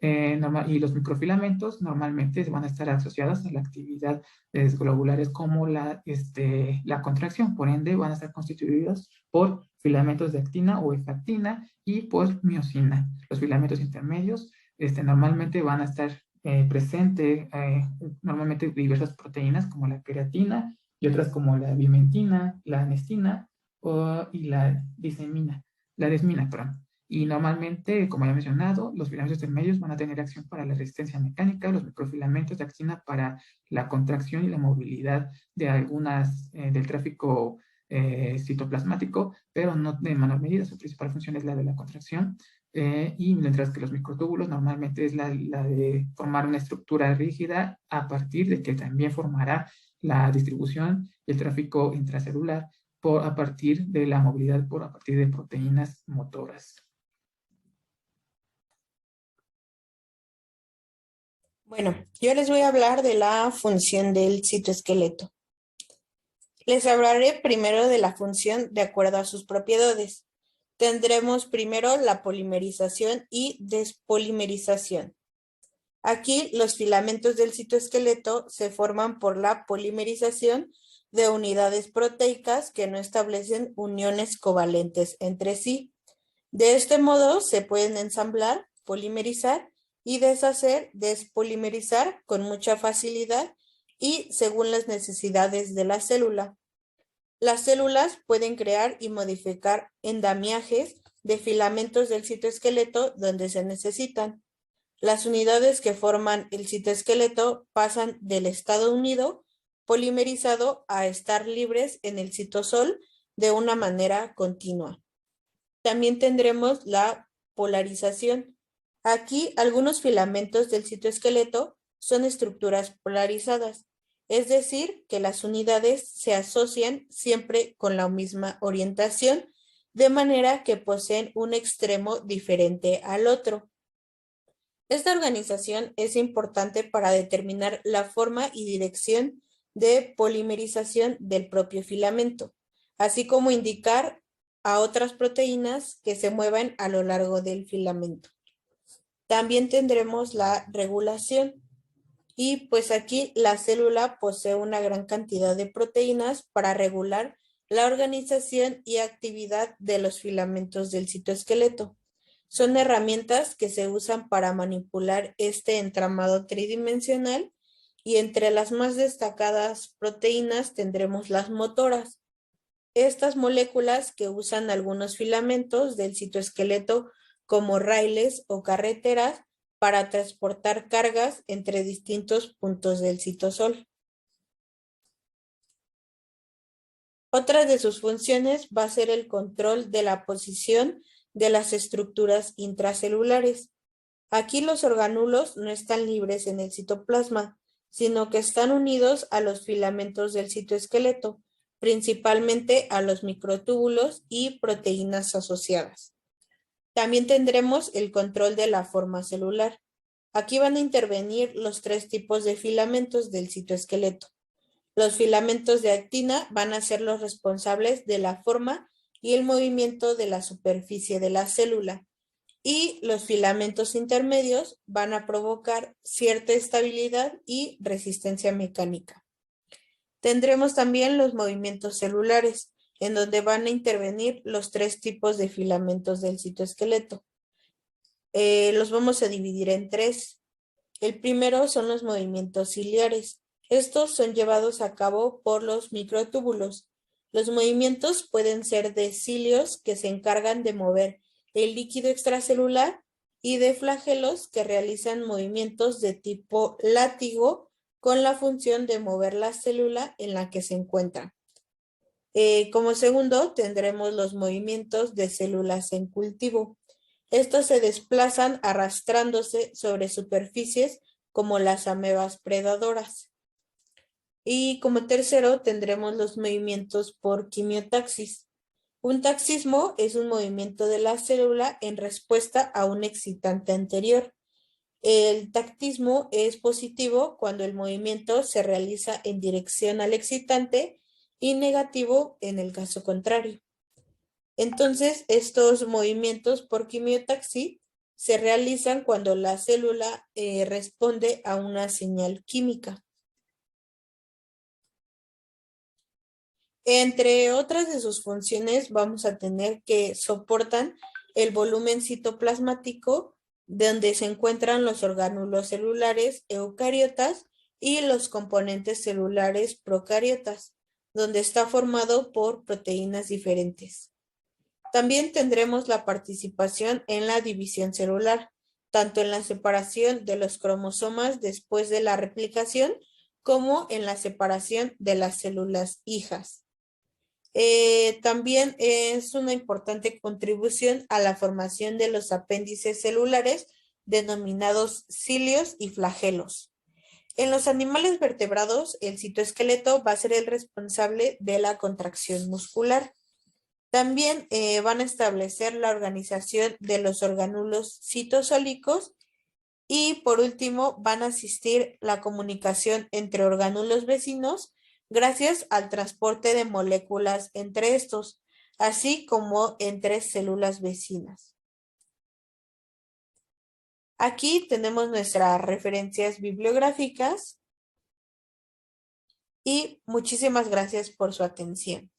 Y los microfilamentos normalmente van a estar asociados a la actividad globulares como la contracción, por ende van a estar constituidos por filamentos de actina o efactina y por miosina. Los filamentos intermedios normalmente van a estar presentes normalmente diversas proteínas como la queratina y otras como la bimentina, la anestina y la desmina, perdón. Y normalmente, como ya he mencionado, los filamentos intermedios van a tener acción para la resistencia mecánica, los microfilamentos de actina para la contracción y la movilidad de algunas del tráfico citoplasmático, pero no de menor medida. Su principal función es la de la contracción, y mientras que los microtúbulos normalmente es la de formar una estructura rígida a partir de que también formará la distribución y el tráfico intracelular a partir de la movilidad a partir de proteínas motoras. Bueno, yo les voy a hablar de la función del citoesqueleto. Les hablaré primero de la función de acuerdo a sus propiedades. Tendremos primero la polimerización y despolimerización. Aquí los filamentos del citoesqueleto se forman por la polimerización de unidades proteicas que no establecen uniones covalentes entre sí. De este modo se pueden ensamblar, polimerizar y deshacer, despolimerizar con mucha facilidad y según las necesidades de la célula. Las células pueden crear y modificar endamiajes de filamentos del citoesqueleto donde se necesitan. Las unidades que forman el citoesqueleto pasan del estado unido, polimerizado, a estar libres en el citosol de una manera continua. También tendremos la polarización. Aquí algunos filamentos del citoesqueleto son estructuras polarizadas, es decir, que las unidades se asocian siempre con la misma orientación, de manera que poseen un extremo diferente al otro. Esta organización es importante para determinar la forma y dirección de polimerización del propio filamento, así como indicar a otras proteínas que se muevan a lo largo del filamento. También tendremos la regulación y pues aquí la célula posee una gran cantidad de proteínas para regular la organización y actividad de los filamentos del citoesqueleto. Son herramientas que se usan para manipular este entramado tridimensional y entre las más destacadas proteínas tendremos las motoras. Estas moléculas que usan algunos filamentos del citoesqueleto como raíles o carreteras para transportar cargas entre distintos puntos del citosol. Otra de sus funciones va a ser el control de la posición de las estructuras intracelulares. Aquí los organulos no están libres en el citoplasma, sino que están unidos a los filamentos del citoesqueleto, principalmente a los microtúbulos y proteínas asociadas. También tendremos el control de la forma celular. Aquí van a intervenir los tres tipos de filamentos del citoesqueleto, Los filamentos de actina van a ser los responsables de la forma y el movimiento de la superficie de la célula. Y los filamentos intermedios van a provocar cierta estabilidad y resistencia mecánica. Tendremos también los movimientos celulares, en donde van a intervenir los 3 tipos de filamentos del citoesqueleto. Los vamos a dividir en 3. El primero son los movimientos ciliares. Estos son llevados a cabo por los microtúbulos. Los movimientos pueden ser de cilios que se encargan de mover el líquido extracelular y de flagelos que realizan movimientos de tipo látigo con la función de mover la célula en la que se encuentra. Como segundo, tendremos los movimientos de células en cultivo. Estos se desplazan arrastrándose sobre superficies como las amebas predadoras. Y como tercero, tendremos los movimientos por quimiotaxis. Un taxismo es un movimiento de la célula en respuesta a un excitante anterior. El tactismo es positivo cuando el movimiento se realiza en dirección al excitante y negativo en el caso contrario. Entonces, estos movimientos por quimiotaxis se realizan cuando la célula responde a una señal química. Entre otras de sus funciones vamos a tener que soportan el volumen citoplasmático donde se encuentran los orgánulos celulares eucariotas y los componentes celulares procariotas, donde está formado por proteínas diferentes. También tendremos la participación en la división celular, tanto en la separación de los cromosomas después de la replicación, como en la separación de las células hijas. También es una importante contribución a la formación de los apéndices celulares denominados cilios y flagelos. En los animales vertebrados, el citoesqueleto va a ser el responsable de la contracción muscular. También van a establecer la organización de los orgánulos citosólicos y por último van a asistir la comunicación entre orgánulos vecinos gracias al transporte de moléculas entre estos, así como entre células vecinas. Aquí tenemos nuestras referencias bibliográficas y muchísimas gracias por su atención.